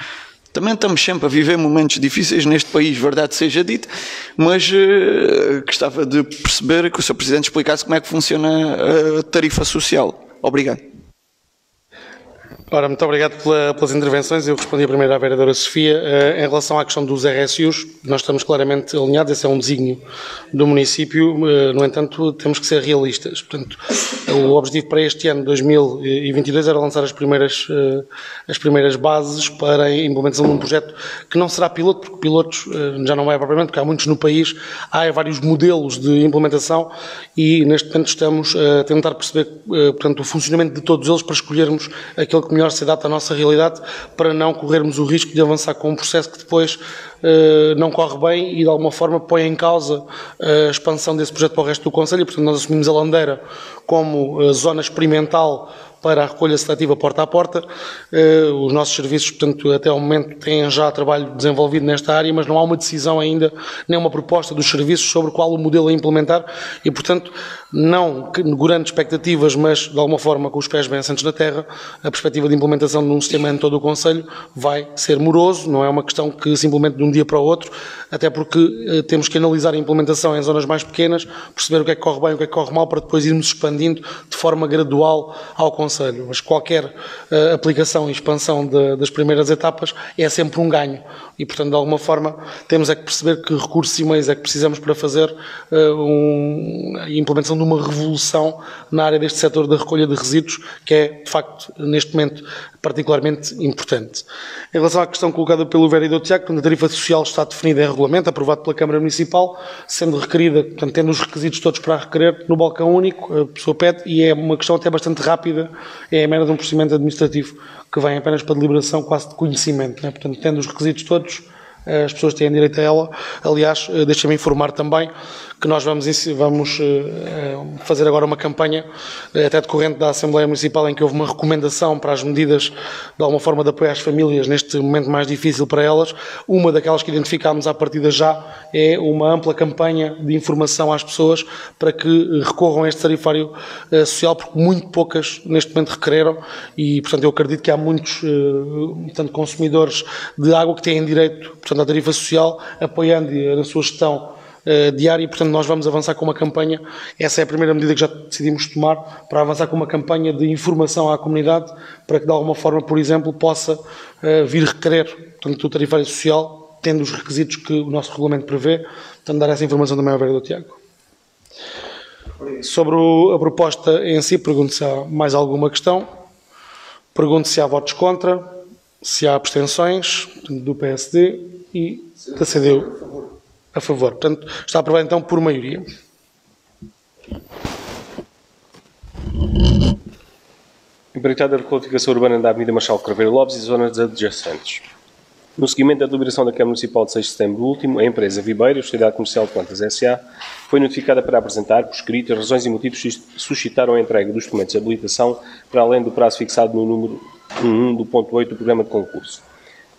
também estamos sempre a viver momentos difíceis neste país, verdade seja dita, mas gostava de perceber que o Sr. Presidente explicasse como é que funciona a tarifa social. Obrigado. Ora, muito obrigado pelas intervenções. Eu respondi primeiro à vereadora Sofia. Em relação à questão dos RSUs, nós estamos claramente alinhados, esse é um desígnio do município, no entanto, temos que ser realistas. Portanto, o objetivo para este ano, 2022, era lançar as primeiras bases para a implementação de um projeto que não será piloto, porque pilotos já não é propriamente, porque há muitos no país, há vários modelos de implementação e neste momento estamos a tentar perceber, portanto, o funcionamento de todos eles para escolhermos aquele que melhor se adapta à nossa realidade, para não corrermos o risco de avançar com um processo que depois não corre bem e de alguma forma põe em causa a expansão desse projeto para o resto do concelho. E, portanto, nós assumimos a Landeira como zona experimental para a recolha seletiva porta a porta. Os nossos serviços, portanto, até ao momento têm já trabalho desenvolvido nesta área, mas não há uma decisão ainda, nem uma proposta dos serviços sobre qual o modelo a implementar e, portanto, não grandes expectativas, mas de alguma forma com os pés bem assentos na terra, a perspectiva de implementação de um sistema em todo o concelho vai ser moroso, não é uma questão que se implemente de um dia para o outro, até porque temos que analisar a implementação em zonas mais pequenas, perceber o que é que corre bem, o que é que corre mal, para depois irmos expandindo de forma gradual ao concelho. Mas qualquer aplicação e expansão das primeiras etapas é sempre um ganho e, portanto, de alguma forma temos é que perceber que recursos e meios é que precisamos para fazer a implementação de uma revolução na área deste setor da recolha de resíduos, que é, de facto, neste momento, particularmente importante. Em relação à questão colocada pelo vereador Tiago, a tarifa social está definida em regulamento, aprovado pela Câmara Municipal, sendo requerida, portanto, tendo os requisitos todos para requerer, no balcão único, a pessoa pede, e é uma questão até bastante rápida, é a mera de um procedimento administrativo que vem apenas para deliberação quase de conhecimento, né? Portanto, tendo os requisitos todos, as pessoas têm direito a ela. Aliás, deixem-me informar também que nós vamos fazer agora uma campanha, até decorrente da Assembleia Municipal, em que houve uma recomendação para as medidas, de alguma forma, de apoio às famílias neste momento mais difícil para elas. Uma daquelas que identificámos à partida já é uma ampla campanha de informação às pessoas para que recorram a este tarifário social, porque muito poucas neste momento requereram e, portanto, eu acredito que há muitos portanto, consumidores de água que têm direito, portanto, à tarifa social, apoiando na sua gestão diária, e, portanto, nós vamos avançar com uma campanha. Essa é a primeira medida que já decidimos tomar, para avançar com uma campanha de informação à comunidade, para que de alguma forma, por exemplo, possa vir requerer, portanto, o tarifário social, tendo os requisitos que o nosso regulamento prevê. Portanto, dar essa informação também ao vereador Tiago. Sobre a proposta em si, pergunto se há mais alguma questão. Pergunto se há votos contra, se há abstenções do PSD e da CDU. A favor. Portanto, está aprovado então por maioria. Empreitada de requalificação urbana da Avenida Marchal Craveiro Lopes e zonas adjacentes. No seguimento da deliberação da Câmara Municipal de 6 de setembro último, a empresa Vibeira, Sociedade Comercial de Plantas S.A., foi notificada para apresentar, por escrito, as razões e motivos que suscitaram a entrega dos documentos de habilitação para além do prazo fixado no número 11 do ponto 8 do programa de concurso.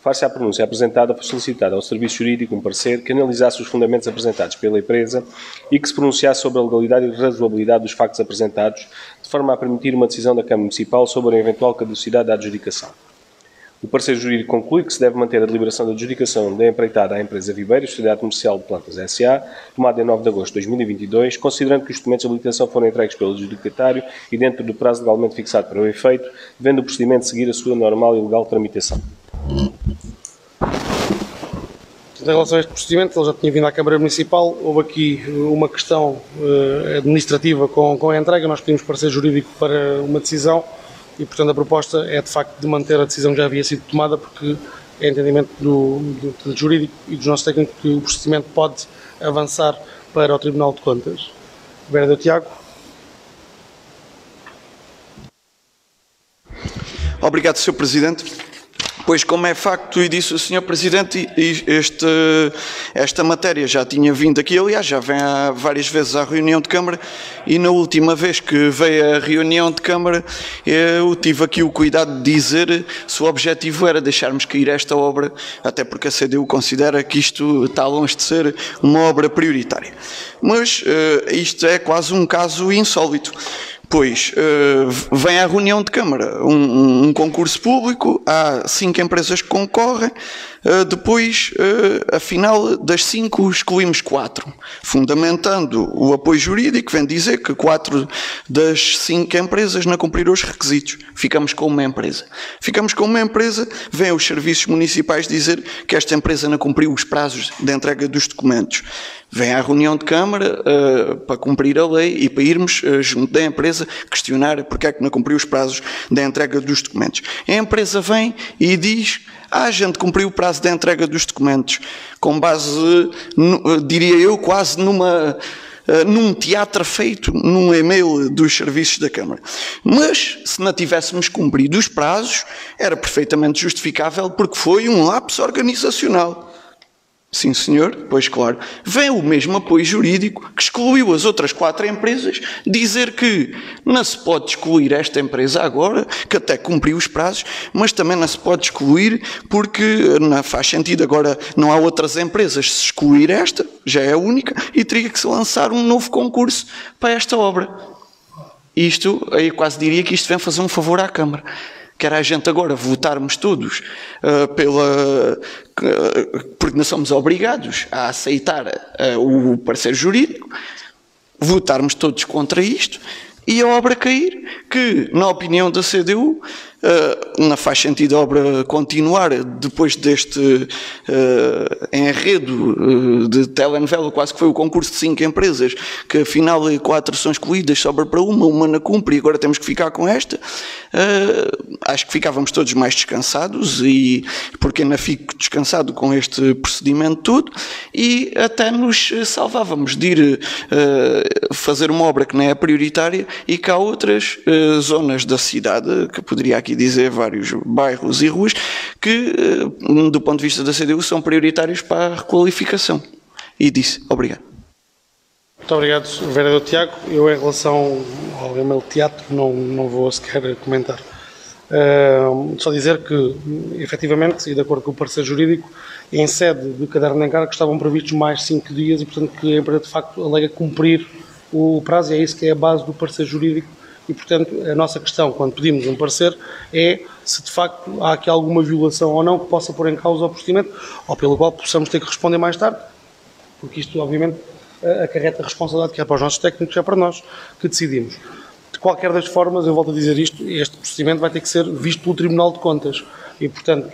Face à pronúncia apresentada, foi solicitado ao Serviço Jurídico um parecer que analisasse os fundamentos apresentados pela empresa e que se pronunciasse sobre a legalidade e razoabilidade dos factos apresentados, de forma a permitir uma decisão da Câmara Municipal sobre a eventual caducidade da adjudicação. O parecer jurídico conclui que se deve manter a deliberação da adjudicação da empreitada à empresa Vibeira, Sociedade Comercial de Plantas S.A., tomada em 9 de agosto de 2022, considerando que os documentos de habilitação foram entregues pelo adjudicatário e dentro do prazo legalmente fixado para o efeito, devendo o procedimento seguir a sua normal e legal tramitação. Em relação a este procedimento, ele já tinha vindo à Câmara Municipal, houve aqui uma questão administrativa com a entrega, nós pedimos parecer jurídico para uma decisão e, portanto, a proposta é de facto de manter a decisão que já havia sido tomada, porque é entendimento do jurídico e dos nossos técnicos que o procedimento pode avançar para o Tribunal de Contas. Vereador Tiago. Obrigado, Sr. Presidente. Pois, como é facto, e disse o Sr. Presidente, esta matéria já tinha vindo aqui, aliás, já vem há várias vezes à reunião de Câmara, e na última vez que veio à reunião de Câmara, eu tive aqui o cuidado de dizer se o objetivo era deixarmos cair esta obra, até porque a CDU considera que isto está longe de ser uma obra prioritária. Mas isto é quase um caso insólito. Pois, vem à reunião de Câmara um concurso público, há 5 empresas que concorrem, depois, afinal, das 5 escolhemos 4, fundamentando o apoio jurídico, vem dizer que 4 das 5 empresas não cumpriram os requisitos, ficamos com uma empresa. Ficamos com uma empresa, vem os serviços municipais dizer que esta empresa não cumpriu os prazos de entrega dos documentos. Vem à reunião de Câmara para cumprir a lei e para irmos junto da empresa questionar porque é que não cumpriu os prazos da entrega dos documentos. A empresa vem e diz: a gente cumpriu o prazo da entrega dos documentos, com base, diria eu, quase num teatro feito num e-mail dos serviços da Câmara. Mas, se não tivéssemos cumprido os prazos, era perfeitamente justificável porque foi um lapso organizacional. Sim, senhor, pois claro. Vem o mesmo apoio jurídico que excluiu as outras 4 empresas, dizer que não se pode excluir esta empresa agora, que até cumpriu os prazos, mas também não se pode excluir porque não faz sentido agora, não há outras empresas. Se excluir esta, já é a única, e teria que se lançar um novo concurso para esta obra. Isto, eu quase diria que isto vem fazer um favor à Câmara. Que era a gente agora votarmos todos porque não somos obrigados a aceitar o parecer jurídico, votarmos todos contra isto e a obra cair, que, na opinião da CDU, não faz sentido a obra continuar depois deste enredo de telenovela, quase que foi o concurso de 5 empresas, que afinal 4 são escolhidas, sobra para uma não cumpre e agora temos que ficar com esta. Acho que ficávamos todos mais descansados, e porque ainda fico descansado com este procedimento todo, e até nos salvávamos de ir fazer uma obra que não é prioritária e que há outras zonas da cidade, que poderia aqui dizer vários bairros e ruas, que do ponto de vista da CDU são prioritários para a requalificação. E disse, obrigado. Muito obrigado, vereador Tiago. Eu, em relação ao e-mail teatro, não vou sequer comentar. Só dizer que, efetivamente, e de acordo com o parecer jurídico, em sede de caderno de encargo estavam previstos mais 5 dias e, portanto, que a empresa de facto alega cumprir o prazo, e é isso que é a base do parecer jurídico. E, portanto, a nossa questão, quando pedimos um parecer, é se de facto há aqui alguma violação ou não que possa pôr em causa o procedimento, ou pelo qual possamos ter que responder mais tarde, porque isto, obviamente, acarreta a responsabilidade, quer para os nossos técnicos, quer para nós, que decidimos. De qualquer das formas, eu volto a dizer isto, este procedimento vai ter que ser visto pelo Tribunal de Contas e, portanto,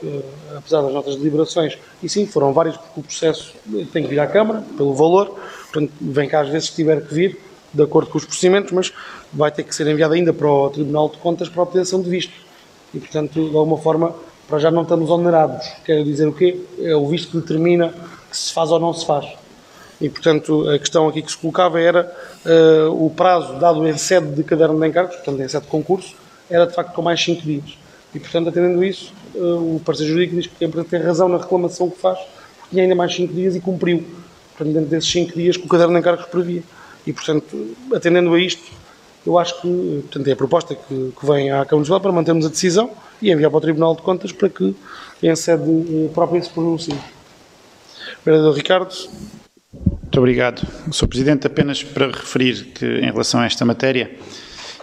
apesar das nossas deliberações, e sim, foram vários, porque o processo tem que vir à Câmara, pelo valor, portanto, vem cá às vezes se tiver que vir, de acordo com os procedimentos, mas vai ter que ser enviado ainda para o Tribunal de Contas para a obtenção de visto. E, portanto, de alguma forma, para já não estamos onerados. Quer dizer o quê? É o visto que determina que se faz ou não se faz. E, portanto, a questão aqui que se colocava era o prazo dado em sede de caderno de encargos, portanto, em sede de concurso, era de facto com mais 5 dias. E, portanto, atendendo isso, o parecer jurídico diz que a empresa tem razão na reclamação que faz, porque tinha ainda mais 5 dias e cumpriu. Portanto, dentro desses 5 dias que o caderno de encargos previa. E, portanto, atendendo a isto, eu acho que, portanto, é a proposta que vem à Câmara Municipal para mantermos a decisão e enviar para o Tribunal de Contas para que, em sede própria, se pronuncie. Vereador Ricardo. Muito obrigado, Sr. Presidente. Apenas para referir que, em relação a esta matéria,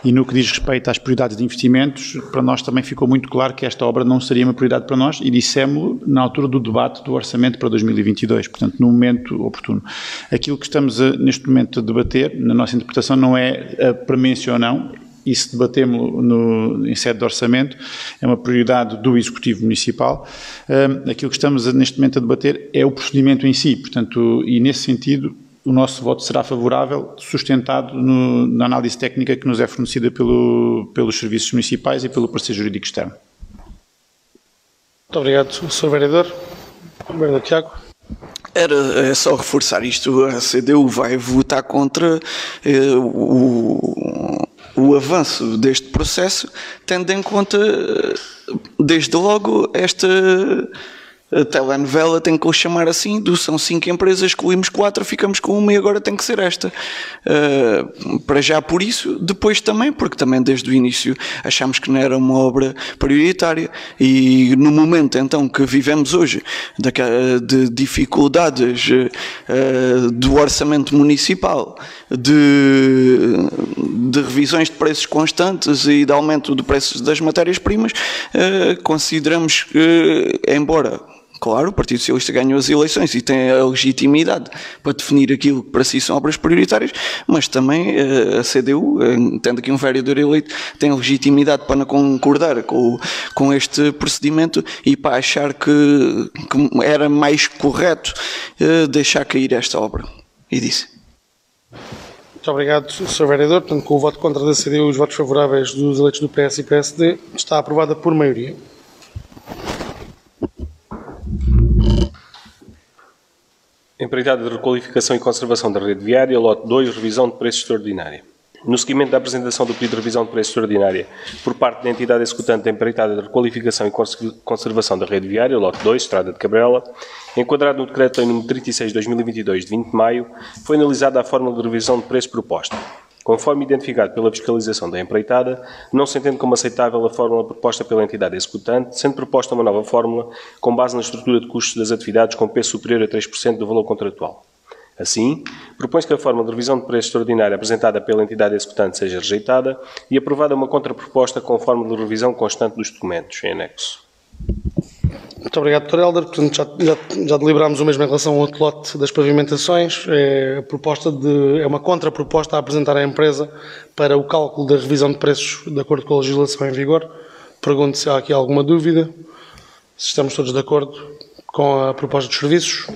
e no que diz respeito às prioridades de investimentos, para nós também ficou muito claro que esta obra não seria uma prioridade para nós e dissemos na altura do debate do orçamento para 2022, portanto, no momento oportuno. Aquilo que estamos neste momento a debater, na nossa interpretação, não é a premência ou não, e se debatemos em sede de orçamento, é uma prioridade do Executivo Municipal. Aquilo que estamos neste momento a debater é o procedimento em si, portanto, e nesse sentido, o nosso voto será favorável, sustentado na análise técnica que nos é fornecida pelos serviços municipais e pelo parecer jurídico externo. Muito obrigado, Sr. Vereador. Vereador Tiago. Era só reforçar isto, a CDU vai votar contra o avanço deste processo, tendo em conta, desde logo, esta telenovela, tem que o chamar assim, são 5 empresas, excluímos 4, ficamos com uma e agora tem que ser esta. Para já por isso, depois também, porque também desde o início achámos que não era uma obra prioritária e no momento então que vivemos hoje, de dificuldades do orçamento municipal, de revisões de preços constantes e de aumento de preços das matérias-primas, consideramos que, embora claro, o Partido Socialista ganhou as eleições e tem a legitimidade para definir aquilo que para si são obras prioritárias, mas também a CDU, tendo aqui um vereador eleito, tem a legitimidade para não concordar com este procedimento e para achar que era mais correto deixar cair esta obra. E disse. Muito obrigado, Sr. Vereador. Portanto, com o voto contra da CDU e os votos favoráveis dos eleitos do PS e PSD, está aprovada por maioria. Empreitada de requalificação e conservação da rede viária, lote 2, revisão de preço extraordinária. No seguimento da apresentação do pedido de revisão de preço extraordinária por parte da entidade executante da empreitada de requalificação e conservação da rede viária, lote 2, Estrada de Cabrela, enquadrado no Decreto-Lei nº 36 de 2022, de 20 de maio, foi analisada a fórmula de revisão de preço proposta. Conforme identificado pela fiscalização da empreitada, não se entende como aceitável a fórmula proposta pela entidade executante, sendo proposta uma nova fórmula com base na estrutura de custos das atividades com peso superior a 3% do valor contratual. Assim, propõe-se que a fórmula de revisão de preço extraordinária apresentada pela entidade executante seja rejeitada e aprovada uma contraproposta com fórmula de revisão constante dos documentos, em anexo. Muito obrigado, Dr. Helder. Portanto, já deliberámos o mesmo em relação ao outro lote das pavimentações. É uma contraproposta a apresentar à empresa para o cálculo da revisão de preços de acordo com a legislação em vigor. Pergunto se há aqui alguma dúvida. Se estamos todos de acordo com a proposta dos serviços.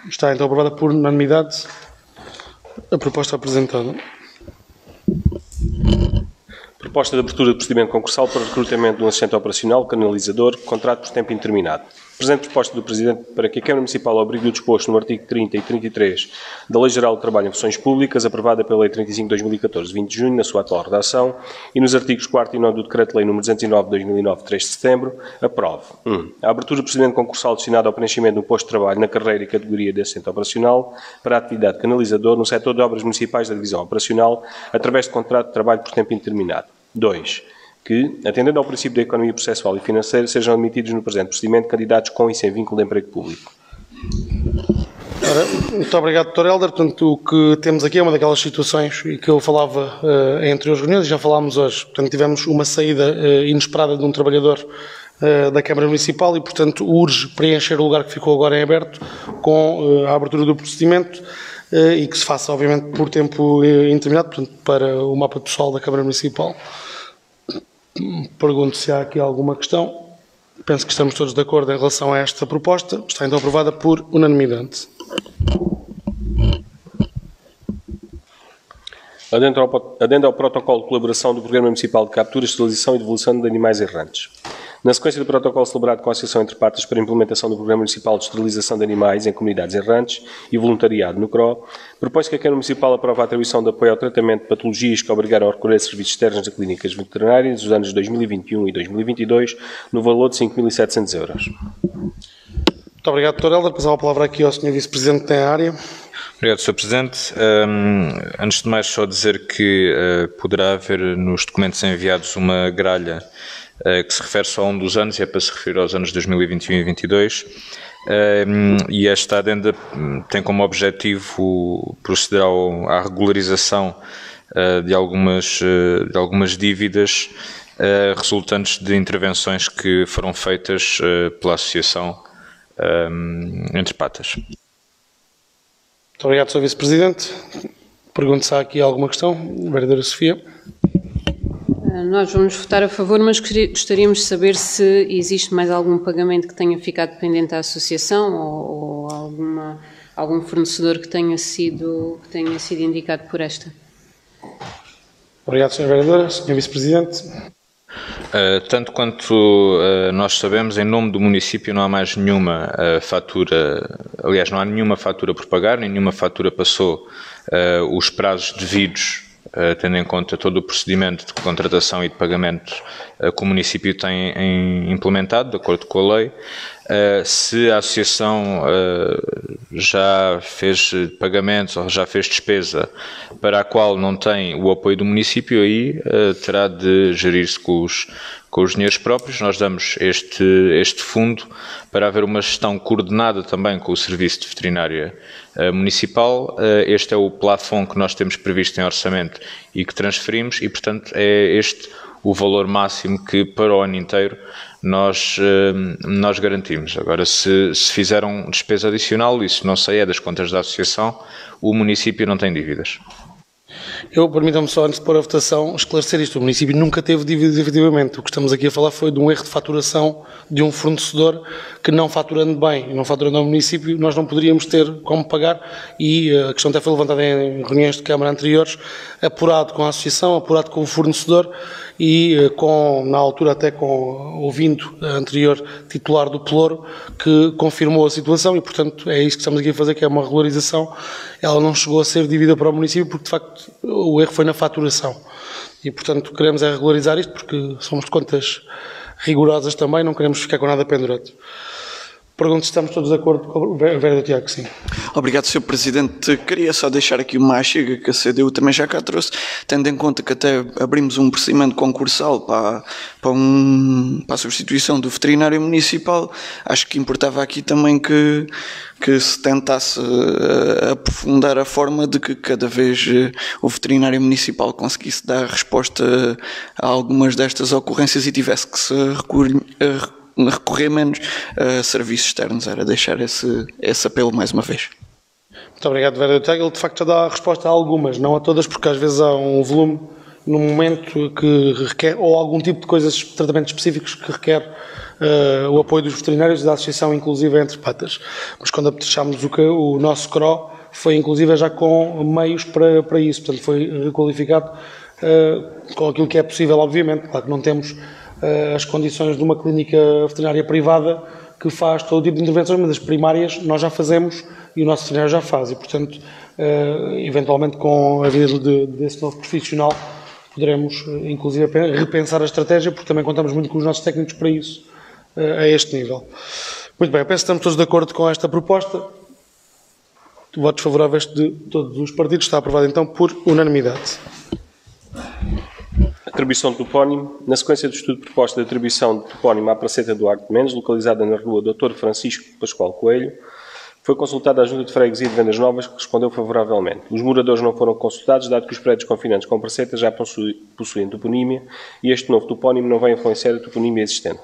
Está então aprovada por unanimidade a proposta apresentada. Proposta de abertura de procedimento concursal para recrutamento de um assistente operacional, canalizador, contrato por tempo indeterminado. Presente proposta do Presidente para que a Câmara Municipal obrigue o disposto no artigo 30 e 33 da Lei Geral do Trabalho em Funções Públicas, aprovada pela Lei 35 de 2014, 20 de junho, na sua atual redação, e nos artigos 4º e 9 do Decreto-Lei nº 209 de 2009, 3 de setembro, aprove. 1. A abertura de procedimento concursal destinado ao preenchimento do posto de trabalho na carreira e categoria de assistente operacional para a atividade canalizador no setor de obras municipais da divisão operacional, através de contrato de trabalho por tempo indeterminado. 2. Que, atendendo ao princípio da economia processual e financeira, sejam admitidos no presente procedimento candidatos com e sem vínculo de emprego público. Muito obrigado, Dr. Helder. Portanto, o que temos aqui é uma daquelas situações que eu falava em anteriores reuniões e já falámos hoje. Portanto, tivemos uma saída inesperada de um trabalhador da Câmara Municipal e, portanto, urge preencher o lugar que ficou agora em aberto com a abertura do procedimento e que se faça, obviamente, por tempo indeterminado, portanto, para o mapa pessoal da Câmara Municipal. Pergunto se há aqui alguma questão. Penso que estamos todos de acordo em relação a esta proposta. Está então aprovada por unanimidade. Adendo ao protocolo de colaboração do Programa Municipal de Captura, Esterilização e Devolução de Animais Errantes. Na sequência do protocolo celebrado com a Associação entre Partes para a implementação do Programa Municipal de Esterilização de Animais em Comunidades Errantes e Voluntariado no CRO, propõe-se que a Câmara Municipal aprove a atribuição de apoio ao tratamento de patologias que obrigaram a recorrer a serviços externos de clínicas veterinárias nos anos 2021 e 2022, no valor de 5.700 euros. Muito obrigado, Dr. Helder. Passava a palavra aqui ao Sr. Vice-Presidente da área. Obrigado, Sr. Presidente. Antes de mais, só dizer que poderá haver nos documentos enviados uma gralha que se refere só a um dos anos, e é para se referir aos anos 2021 e 2022, e esta adenda tem como objetivo proceder à regularização de algumas dívidas resultantes de intervenções que foram feitas pela Associação Entre Patas. Muito obrigado, Sr. Vice-Presidente. Pergunto se há aqui alguma questão. Vereadora Sofia. Nós vamos votar a favor, mas gostaríamos de saber se existe mais algum pagamento que tenha ficado pendente à associação ou algum fornecedor que tenha sido indicado por esta. Obrigado, Sr. Vereador. Sr. Vice-Presidente. Tanto quanto nós sabemos, em nome do município não há mais nenhuma fatura, aliás, não há nenhuma fatura por pagar, nenhuma fatura passou os prazos devidos, tendo em conta todo o procedimento de contratação e de pagamento que o município tem implementado, de acordo com a lei. Se a associação já fez pagamentos ou já fez despesa para a qual não tem o apoio do município, aí terá de gerir-se com os dinheiros próprios. Nós damos este fundo para haver uma gestão coordenada também com o Serviço de Veterinária Municipal. Este é o plafond que nós temos previsto em orçamento e que transferimos e, portanto, é este o valor máximo que para o ano inteiro nós garantimos. Agora, se fizeram despesa adicional, isso não sei, é das contas da associação, o município não tem dívidas. Permitam-me só, antes de pôr a votação, esclarecer isto. O município nunca teve dívidas, efetivamente. O que estamos aqui a falar foi de um erro de faturação de um fornecedor que, não faturando bem e não faturando ao município, nós não poderíamos ter como pagar, e a questão até foi levantada em reuniões de Câmara anteriores, apurado com a associação, apurado com o fornecedor e na altura até ouvindo a anterior titular do Pelouro, que confirmou a situação e, portanto, é isso que estamos aqui a fazer, que é uma regularização. Ela não chegou a ser dívida para o município porque, de facto, o erro foi na faturação. E, portanto, queremos é regularizar isto porque somos de contas rigorosas também, não queremos ficar com nada pendurado. Pergunto se estamos todos de acordo com o vereador Tiago, sim. Obrigado, Sr. Presidente. Queria só deixar aqui uma chega que a CDU também já cá trouxe, tendo em conta que até abrimos um procedimento concursal para a substituição do veterinário municipal. Acho que importava aqui também que se tentasse aprofundar a forma de que cada vez o veterinário municipal conseguisse dar resposta a algumas destas ocorrências e tivesse que se recorrer menos a serviços externos. Era deixar esse apelo mais uma vez. Muito obrigado, vereador Tiago. Ele, de facto, já dá a resposta a algumas, não a todas, porque às vezes há um volume no momento que requer, ou algum tipo de coisas, tratamentos específicos que requer o apoio dos veterinários e da associação, inclusive entre patas. Mas quando apetechámos o nosso CRO, foi inclusive já com meios para isso, portanto foi requalificado com aquilo que é possível, obviamente. Claro que não temos as condições de uma clínica veterinária privada que faz todo tipo de intervenções, mas as primárias nós já fazemos e o nosso veterinário já faz, e portanto, eventualmente com a vida desse novo profissional, poderemos inclusive repensar a estratégia, porque também contamos muito com os nossos técnicos para isso, a este nível. Muito bem, eu penso que estamos todos de acordo com esta proposta. Votos favoráveis de todos os partidos. Está aprovado então por unanimidade. Atribuição de topónimo. Na sequência do estudo de proposta de atribuição de topónimo à Praceta do Arco de Mendes, localizada na rua Dr. Francisco Pascoal Coelho, foi consultada a Junta de Freguesia de Vendas Novas, que respondeu favoravelmente. Os moradores não foram consultados, dado que os prédios confinantes com Praceta já possuem toponímia e este novo topónimo não vai influenciar a toponímia existente.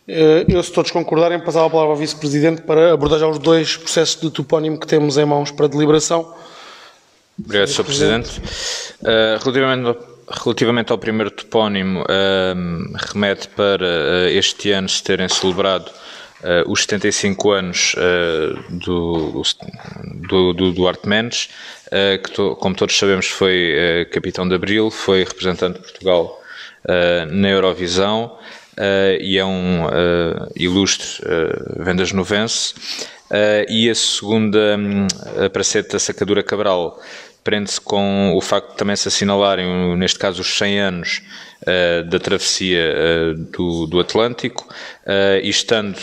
Eu, se todos concordarem, passava a palavra ao Vice-Presidente para abordar já os dois processos de topónimo que temos em mãos para deliberação. Obrigado, Sr. Presidente. Relativamente ao primeiro topónimo, remete para este ano se terem celebrado os 75 anos do Arco de Mendes, que, como todos sabemos, foi capitão de Abril, foi representante de Portugal na Eurovisão e é um ilustre vendasnovense. E a segunda, a Praceta Sacadura Cabral, prende-se com o facto de também se assinalarem, neste caso, os 100 anos da travessia do Atlântico, e estando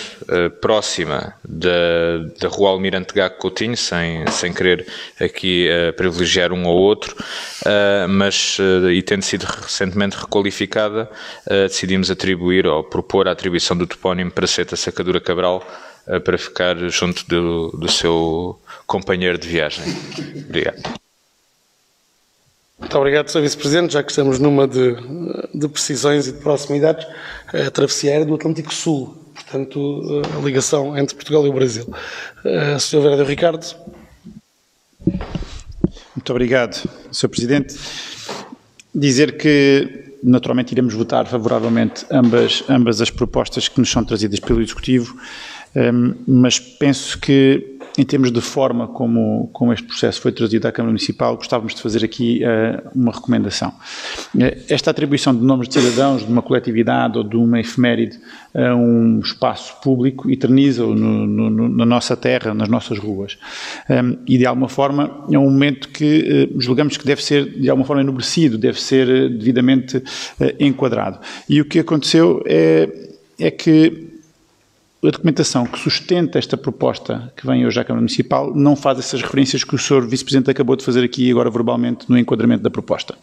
próxima da Rua Almirante Gago Coutinho, sem querer aqui privilegiar um ou outro, mas e tendo sido recentemente requalificada, decidimos atribuir ou propor a atribuição do topónimo Praceta Sacadura Cabral para ficar junto do seu companheiro de viagem. Obrigado. Muito obrigado, Sr. Vice-Presidente. Já que estamos numa de precisões e de proximidades, a travessia era do Atlântico Sul, portanto, a ligação entre Portugal e o Brasil. Sr. Vereador Ricardo. Muito obrigado, Sr. Presidente. Dizer que, naturalmente, iremos votar favoravelmente ambas as propostas que nos são trazidas pelo Executivo, mas penso que, em termos de forma como este processo foi trazido à Câmara Municipal, gostávamos de fazer aqui uma recomendação. Esta atribuição de nomes de cidadãos, de uma coletividade ou de uma efeméride a um espaço público eterniza-o na nossa terra, nas nossas ruas. E, de alguma forma, é um momento que julgamos que deve ser, de alguma forma, enobrecido, deve ser devidamente enquadrado. E o que aconteceu é que a documentação que sustenta esta proposta que vem hoje à Câmara Municipal não faz essas referências que o Sr. Vice-Presidente acabou de fazer aqui agora verbalmente no enquadramento da proposta.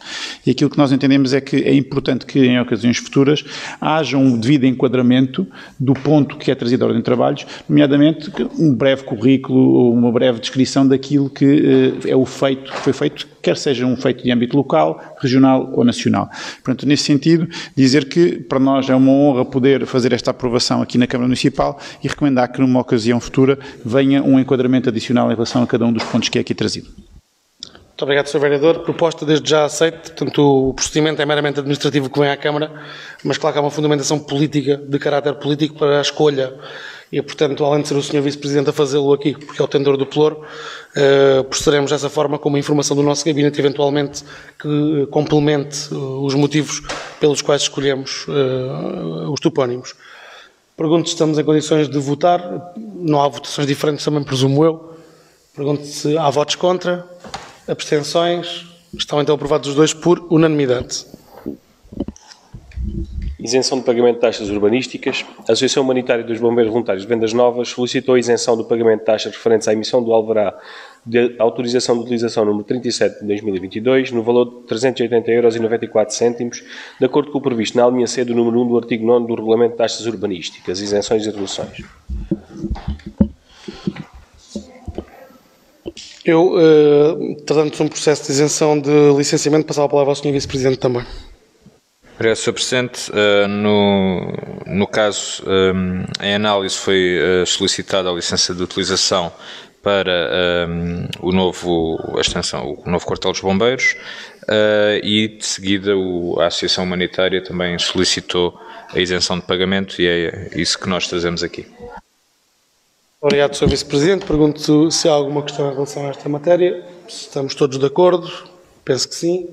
E aquilo que nós entendemos é que é importante que em ocasiões futuras haja um devido enquadramento do ponto que é trazido à ordem de trabalhos, nomeadamente um breve currículo ou uma breve descrição daquilo que é o feito, que foi feito, quer seja um feito de âmbito local, regional ou nacional. Portanto, nesse sentido, dizer que para nós é uma honra poder fazer esta aprovação aqui na Câmara Municipal e recomendar que numa ocasião futura venha um enquadramento adicional em relação a cada um dos pontos que é aqui trazido. Muito obrigado, Sr. Vereador. Proposta desde já aceita. Portanto, o procedimento é meramente administrativo que vem à Câmara, mas claro que há uma fundamentação política, de caráter político, para a escolha. E, portanto, além de ser o Sr. Vice-Presidente a fazê-lo aqui, porque é o tentor do pelouro, procederemos dessa forma com uma informação do nosso gabinete, eventualmente, que complemente os motivos pelos quais escolhemos os topónimos. Pergunto se estamos em condições de votar. Não há votações diferentes, também presumo eu. Pergunto se há votos contra, abstenções. Estão então aprovados os dois por unanimidade. Isenção de pagamento de taxas urbanísticas. A Associação Humanitária dos Bombeiros Voluntários de Vendas Novas solicitou a isenção do pagamento de taxas referentes à emissão do alvará de autorização de utilização número 37 de 2022, no valor de 380,94€, de acordo com o previsto na linha C do número 1 do artigo 9 do Regulamento de Taxas Urbanísticas, isenções e reduções. Eu, tratando-se de um processo de isenção de licenciamento, passava a palavra ao Sr. Vice-Presidente também. Obrigado, Sr. Presidente. No caso, em análise foi solicitada a licença de utilização para o novo quartel dos bombeiros e, de seguida, a Associação Humanitária também solicitou a isenção de pagamento e é isso que nós trazemos aqui. Obrigado, Sr. Vice-Presidente. Pergunto se há alguma questão em relação a esta matéria. Se estamos todos de acordo. Penso que sim.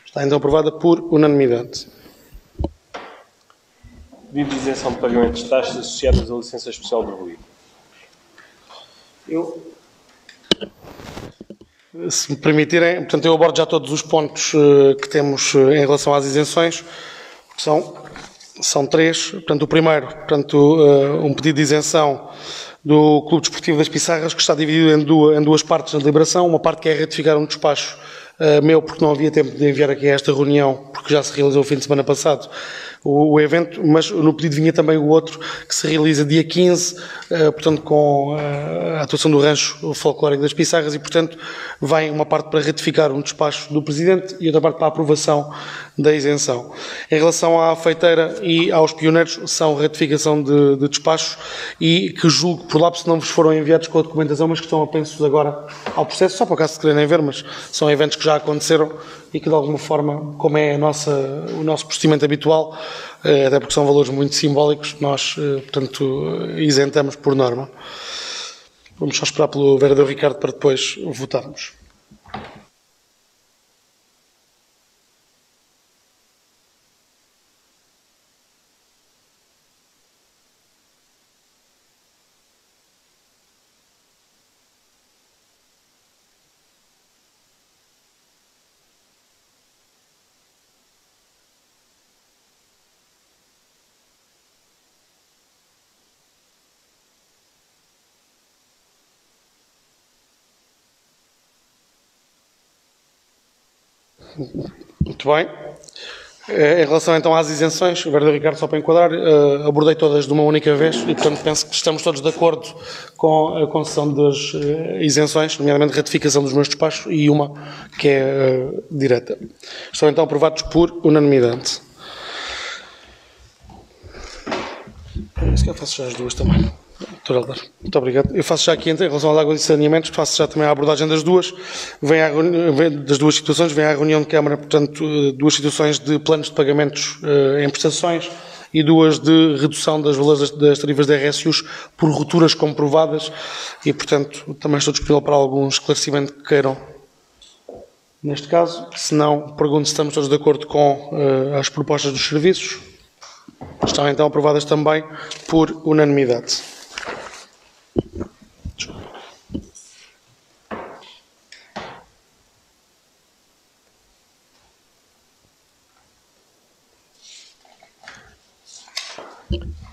Está então aprovada por unanimidade. Pedido de isenção de pagamento de taxas associadas à licença especial do ruído. Se me permitirem, portanto, eu abordo já todos os pontos que temos em relação às isenções, que são três. Portanto, o primeiro, um pedido de isenção do Clube Desportivo das Pissarras, que está dividido em duas partes na deliberação. Uma parte que é retificar um despacho meu, porque não havia tempo de enviar aqui a esta reunião, porque já se realizou o fim de semana passado o evento, mas no pedido vinha também o outro, que se realiza dia 15, portanto com a atuação do Rancho Folclórico das Pissarras, e portanto vem uma parte para ratificar um despacho do Presidente e outra parte para a aprovação da isenção. Em relação à feiteira e aos pioneiros, são ratificação de despachos e que julgo que por lapso não vos foram enviados com a documentação, mas que estão apensos agora ao processo, só por acaso se querem ver, mas são eventos que já aconteceram e que de alguma forma, como é o nosso procedimento habitual, até porque são valores muito simbólicos, nós, portanto, isentamos por norma. Vamos só esperar pelo vereador Ricardo para depois votarmos. Muito bem. Em relação então às isenções, o vereador Ricardo, só para enquadrar, abordei todas de uma única vez e, portanto, penso que estamos todos de acordo com a concessão das isenções, nomeadamente ratificação dos meus despachos e uma que é direta. Estão então aprovados por unanimidade. Se calhar faço já as duas também. Dr. Helder, muito obrigado. Eu faço já aqui, em relação às águas e saneamentos, faço já também a abordagem das duas. Das duas situações, vem à reunião de Câmara, portanto, duas situações de planos de pagamentos em prestações e duas de redução das valores das tarifas de RSUs por rupturas comprovadas e, portanto, também estou disponível para algum esclarecimento que queiram. Neste caso, se não, pergunto se estamos todos de acordo com as propostas dos serviços. Estão então aprovadas também por unanimidade.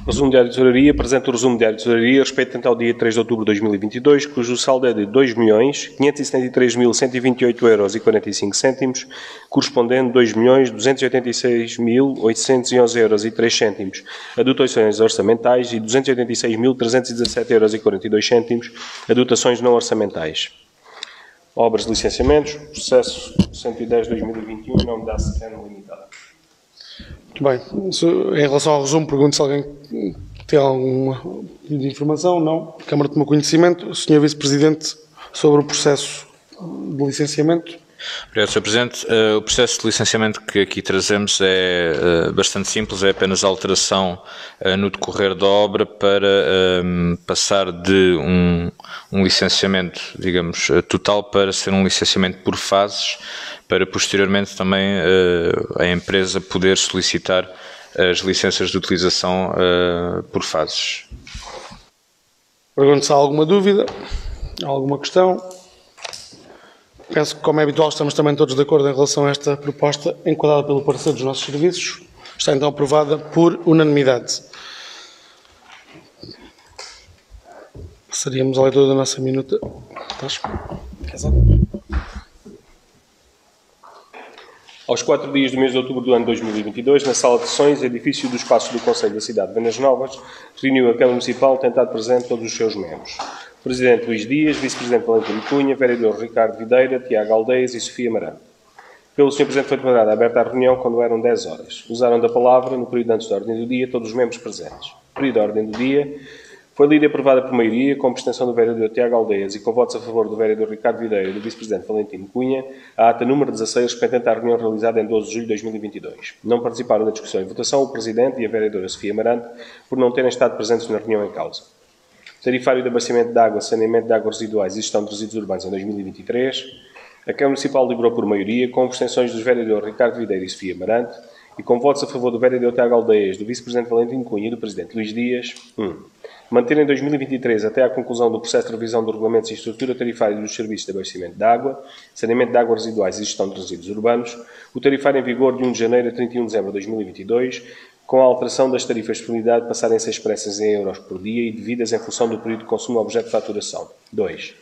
Resumo diário de tesouraria. Apresento o resumo diário de tesouraria respeitante ao dia 3 de outubro de 2022, cujo saldo é de 2.573.128,45 €, correspondendo a 2.286.811,03 €, a dotações orçamentais, e 286.317,42 € a dotações não orçamentais. Obras de licenciamentos, processo 110/2021, em nome da ACN Limitada. Muito bem. Em relação ao resumo, pergunto se alguém tem alguma pedido de informação. Não. A Câmara tomou conhecimento. Sr. Vice-Presidente, sobre o processo de licenciamento. Obrigado, Sr. Presidente. O processo de licenciamento que aqui trazemos é bastante simples, é apenas a alteração no decorrer da obra para passar de um licenciamento, digamos, total para ser um licenciamento por fases, para posteriormente também a empresa poder solicitar as licenças de utilização por fases. Pergunto se há alguma dúvida, alguma questão. Penso que, como é habitual, estamos também todos de acordo em relação a esta proposta, enquadrada pelo parecer dos nossos serviços. Está então aprovada por unanimidade. Passaríamos à leitura da nossa minuta. Aos 4 dias do mês de outubro do ano 2022, na sala de sessões, edifício do espaço do Conselho da Cidade de Vendas Novas, reuniu a Câmara Municipal, tentado presente todos os seus membros. Presidente Luís Dias, Vice-Presidente Valentino Cunha, Vereador Ricardo Videira, Tiago Aldeias e Sofia Marante. Pelo Sr. Presidente foi declarada aberta a reunião quando eram 10 horas. Usaram da palavra, no período antes da ordem do dia, todos os membros presentes. O período da ordem do dia foi lida e aprovada por maioria, com abstenção do Vereador Tiago Aldeias e com votos a favor do Vereador Ricardo Videira e do Vice-Presidente Valentino Cunha, a ata número 16, respeitante à reunião realizada em 12 de julho de 2022. Não participaram da discussão e votação o Presidente e a Vereadora Sofia Marante, por não terem estado presentes na reunião em causa. Tarifário de abastecimento de água, saneamento de águas residuais e gestão de resíduos urbanos em 2023. A Câmara Municipal deliberou por maioria, com abstenções dos vereadores Ricardo Videira e Sofia Marante, e com votos a favor do vereador Tiago Aldeias, do Vice-Presidente Valentino Cunha e do Presidente Luís Dias. Manter em 2023, até à conclusão do processo de revisão dos regulamentos e estrutura tarifária dos serviços de abastecimento de água, saneamento de águas residuais e gestão de resíduos urbanos, o tarifário em vigor de 1 de janeiro a 31 de dezembro de 2022, com a alteração das tarifas de disponibilidade passarem a ser expressas em euros por dia e devidas em função do período de consumo objeto de faturação. 2.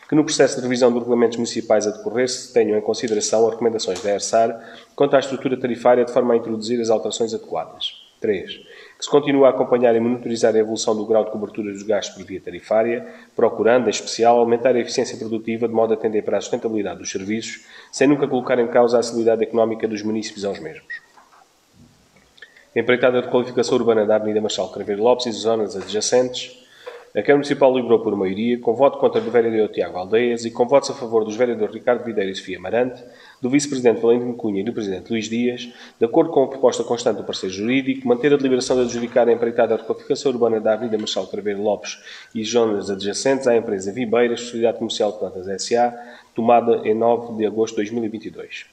Que no processo de revisão dos regulamentos municipais a decorrer se tenham em consideração as recomendações da ERSAR quanto à estrutura tarifária de forma a introduzir as alterações adequadas. 3. Que se continue a acompanhar e monitorizar a evolução do grau de cobertura dos gastos por via tarifária, procurando, em especial, aumentar a eficiência produtiva de modo a atender para a sustentabilidade dos serviços, sem nunca colocar em causa a acessibilidade económica dos munícipes aos mesmos. Empreitada de qualificação urbana da Avenida Marchal Craveiro Lopes e zonas adjacentes, a Câmara Municipal deliberou por maioria, com voto contra do vereador Tiago Aldeias e com votos a favor dos vereadores Ricardo Videira e Sofia Marante, do Vice-Presidente Valentino Cunha e do Presidente Luís Dias, de acordo com a proposta constante do parecer jurídico, manter a deliberação de adjudicar a empreitada de qualificação urbana da Avenida Marchal Craveiro Lopes e zonas adjacentes à empresa Vibeiras, Sociedade Comercial de Plantas S.A., tomada em 9 de agosto de 2022.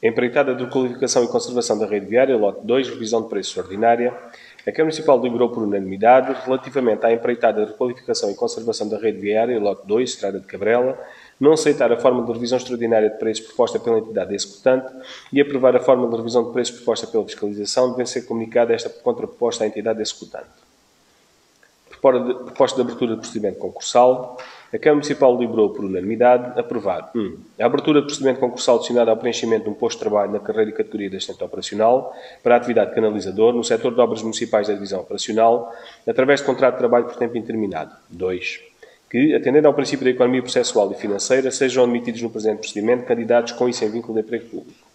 Empreitada de qualificação e conservação da rede viária, lote 2, revisão de preços ordinária. A Câmara Municipal deliberou por unanimidade relativamente à empreitada de qualificação e conservação da rede viária, lote 2, Estrada de Cabrela, não aceitar a forma de revisão extraordinária de preços proposta pela entidade executante e aprovar a forma de revisão de preços proposta pela fiscalização, devem ser comunicada esta contraproposta à entidade executante. Proposta de abertura de procedimento concursal. A Câmara Municipal deliberou por unanimidade aprovar 1. A abertura de procedimento concursal destinada ao preenchimento de um posto de trabalho na carreira e categoria de assistente operacional para a atividade de canalizador no setor de obras municipais da divisão operacional através de contrato de trabalho por tempo indeterminado. 2. Que, atendendo ao princípio da economia processual e financeira, sejam admitidos no presente procedimento candidatos com e sem vínculo de emprego público.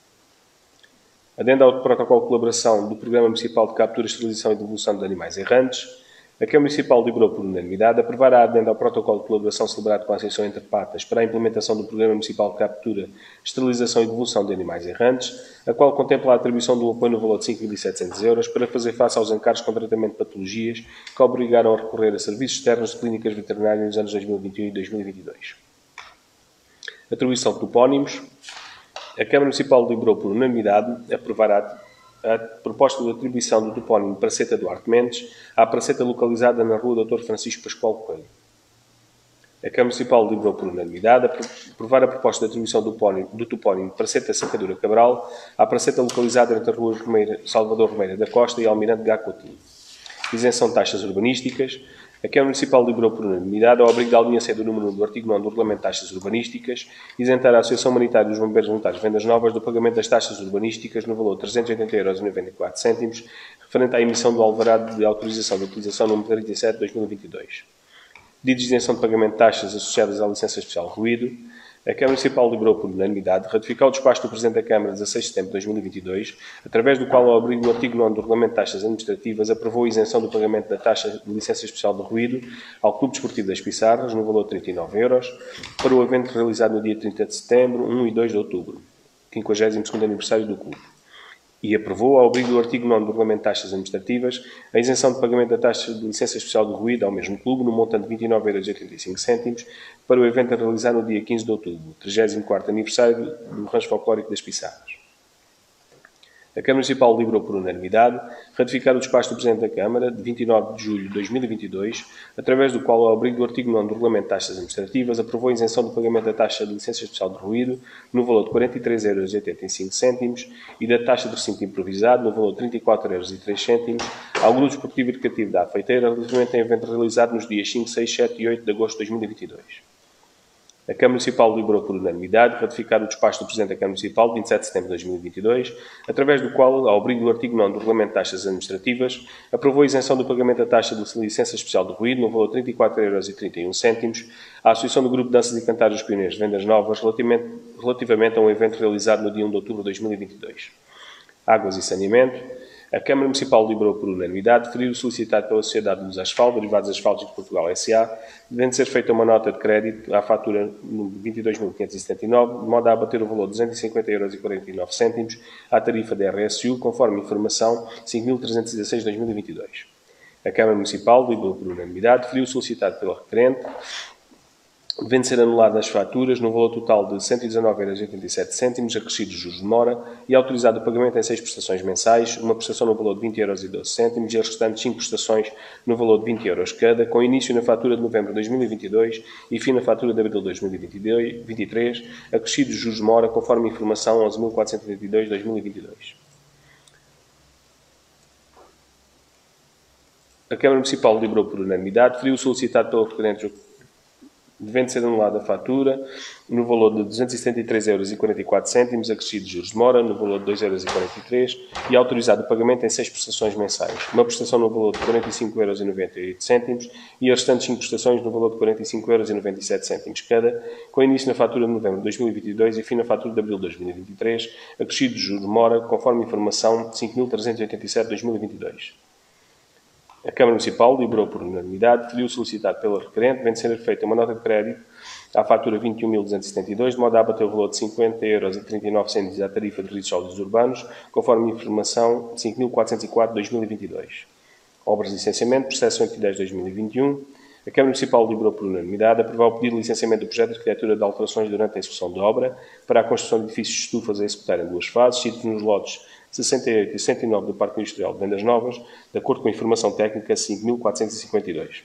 Adendo ao protocolo de colaboração do Programa Municipal de Captura, Esterilização e Devolução de Animais Errantes, a Câmara Municipal deliberou por unanimidade aprovar a adenda ao protocolo de colaboração celebrado com a Associação Entre Patas para a implementação do Programa Municipal de Captura, Esterilização e Devolução de Animais Errantes, a qual contempla a atribuição de um apoio no valor de 5.700 euros para fazer face aos encargos com tratamento de patologias que obrigaram a recorrer a serviços externos de clínicas veterinárias nos anos 2021 e 2022. Atribuição de topónimos. A Câmara Municipal deliberou por unanimidade aprovar a proposta de atribuição do topónimo Praceta Duarte Mendes à praceta localizada na rua Dr. Francisco Pascoal Coelho. A Câmara Municipal deliberou por unanimidade aprovar a proposta de atribuição do topónimo Praceta Sacadura Cabral à praceta localizada entre a rua Salvador Romeira da Costa e Almirante Gacotinho. Isenção de taxas urbanísticas. A Câmara Municipal deliberou por unanimidade, ao abrigo da alínea C do número 1 do artigo 9 do Regulamento de Taxas Urbanísticas, isentar a Associação Humanitária dos Bombeiros Voluntários Vendas Novas do pagamento das taxas urbanísticas no valor de 380,94 €, referente à emissão do alvarado de autorização de utilização número 37 de 2022. Pedido de isenção de pagamento de taxas associadas à licença especial de ruído. A Câmara Municipal deliberou por unanimidade ratificar o despacho do Presidente da Câmara 16 de setembro de 2022, através do qual, ao abrigo do artigo 9 do Regulamento de Taxas Administrativas, aprovou a isenção do pagamento da taxa de licença especial de ruído ao Clube Desportivo das Pissarras, no valor de 39 €, para o evento realizado no dia 30 de setembro, 1 e 2 de outubro, 52º aniversário do clube. E aprovou, ao abrigo do artigo 9 do Regulamento de Taxas Administrativas, a isenção de pagamento da taxa de licença especial de ruído ao mesmo clube, no montante de 29,85 € para o evento a realizar no dia 15 de outubro, 34º aniversário do Rancho Folclórico das Pissarras. A Câmara Municipal deliberou por unanimidade ratificar o despacho do Presidente da Câmara, de 29 de julho de 2022, através do qual, ao abrigo do artigo 9 do Regulamento de Taxas Administrativas, aprovou a isenção do pagamento da taxa de licença especial de ruído no valor de 43,85 € e da taxa de recinto improvisado no valor de 34,03 € ao Grupo Desportivo e Recreativo da Afeiteira, relativamente a evento realizado nos dias 5, 6, 7 e 8 de agosto de 2022. A Câmara Municipal deliberou por unanimidade ratificar o despacho do Presidente da Câmara Municipal de 27 de setembro de 2022, através do qual, ao abrigo do artigo 9 do Regulamento de Taxas Administrativas, aprovou a isenção do pagamento da taxa de licença especial de ruído no valor de 34,31 € à Associação do Grupo de Danças e Cantares dos Pioneiros de Vendas Novas, relativamente a um evento realizado no dia 1 de outubro de 2022. Águas e saneamento. A Câmara Municipal deliberou por unanimidade referir o solicitado pela Sociedade de Luz Asfalto, Derivados Asfálticos de Portugal S.A., devendo ser feita uma nota de crédito à fatura número 22.579, de modo a abater o valor de 250,49 € à tarifa da RSU, conforme informação 5.316/2022. A Câmara Municipal deliberou por unanimidade referir o solicitado pela requerente, devendo ser anulado as faturas no valor total de 119,87 €, acrescidos juros de mora, e autorizado o pagamento em 6 prestações mensais, uma prestação no valor de 20,12 € e as restantes 5 prestações no valor de 20 € cada, com início na fatura de novembro de 2022 e fim na fatura de abril de 2023, acrescidos juros de mora, conforme informação 11.482/2022. A Câmara Municipal deliberou por unanimidade referiu o solicitado pelo requerente, devendo ser anulada a fatura no valor de 273,44 €, acrescidos juros de mora no valor de 2,43 € e autorizado o pagamento em 6 prestações mensais, uma prestação no valor de 45,98 € e as restantes 5 prestações no valor de 45,97 € cada, com início na fatura de novembro de 2022 e fim na fatura de abril de 2023, acrescidos juros de mora, conforme informação 5.387/2022. A Câmara Municipal deliberou por unanimidade, referiu o solicitado pela requerente, devendo ser feita uma nota de crédito à fatura 21.272, de modo a abater o valor de 50,39 € à tarifa de resíduos sólidos urbanos, conforme informação 5.404/2022. Obras de licenciamento, processo 810/2021. A Câmara Municipal deliberou por unanimidade aprovar o pedido de licenciamento do projeto de arquitetura de alterações durante a execução da obra para a construção de edifícios de estufas a executar em 2 fases, sítios nos lotes 68 e 109 do Parque Industrial de Vendas Novas, de acordo com a informação técnica 5.452.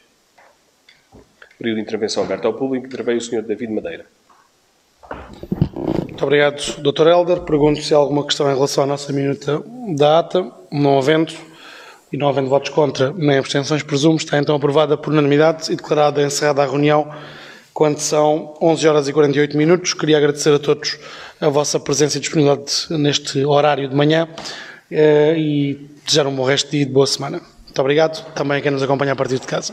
Período de intervenção aberto ao público, interveio o Sr. David Madeira. Muito obrigado, Dr. Helder. Pergunto se há alguma questão em relação à nossa minuta da ata. Não havendo votos contra nem abstenções, presumo, está então aprovada por unanimidade e declarada encerrada a reunião quando são 11h48. Queria agradecer a todos a vossa presença e disponibilidade neste horário de manhã e desejar um bom resto de dia e de boa semana. Muito obrigado. Também a quem nos acompanha a partir de casa.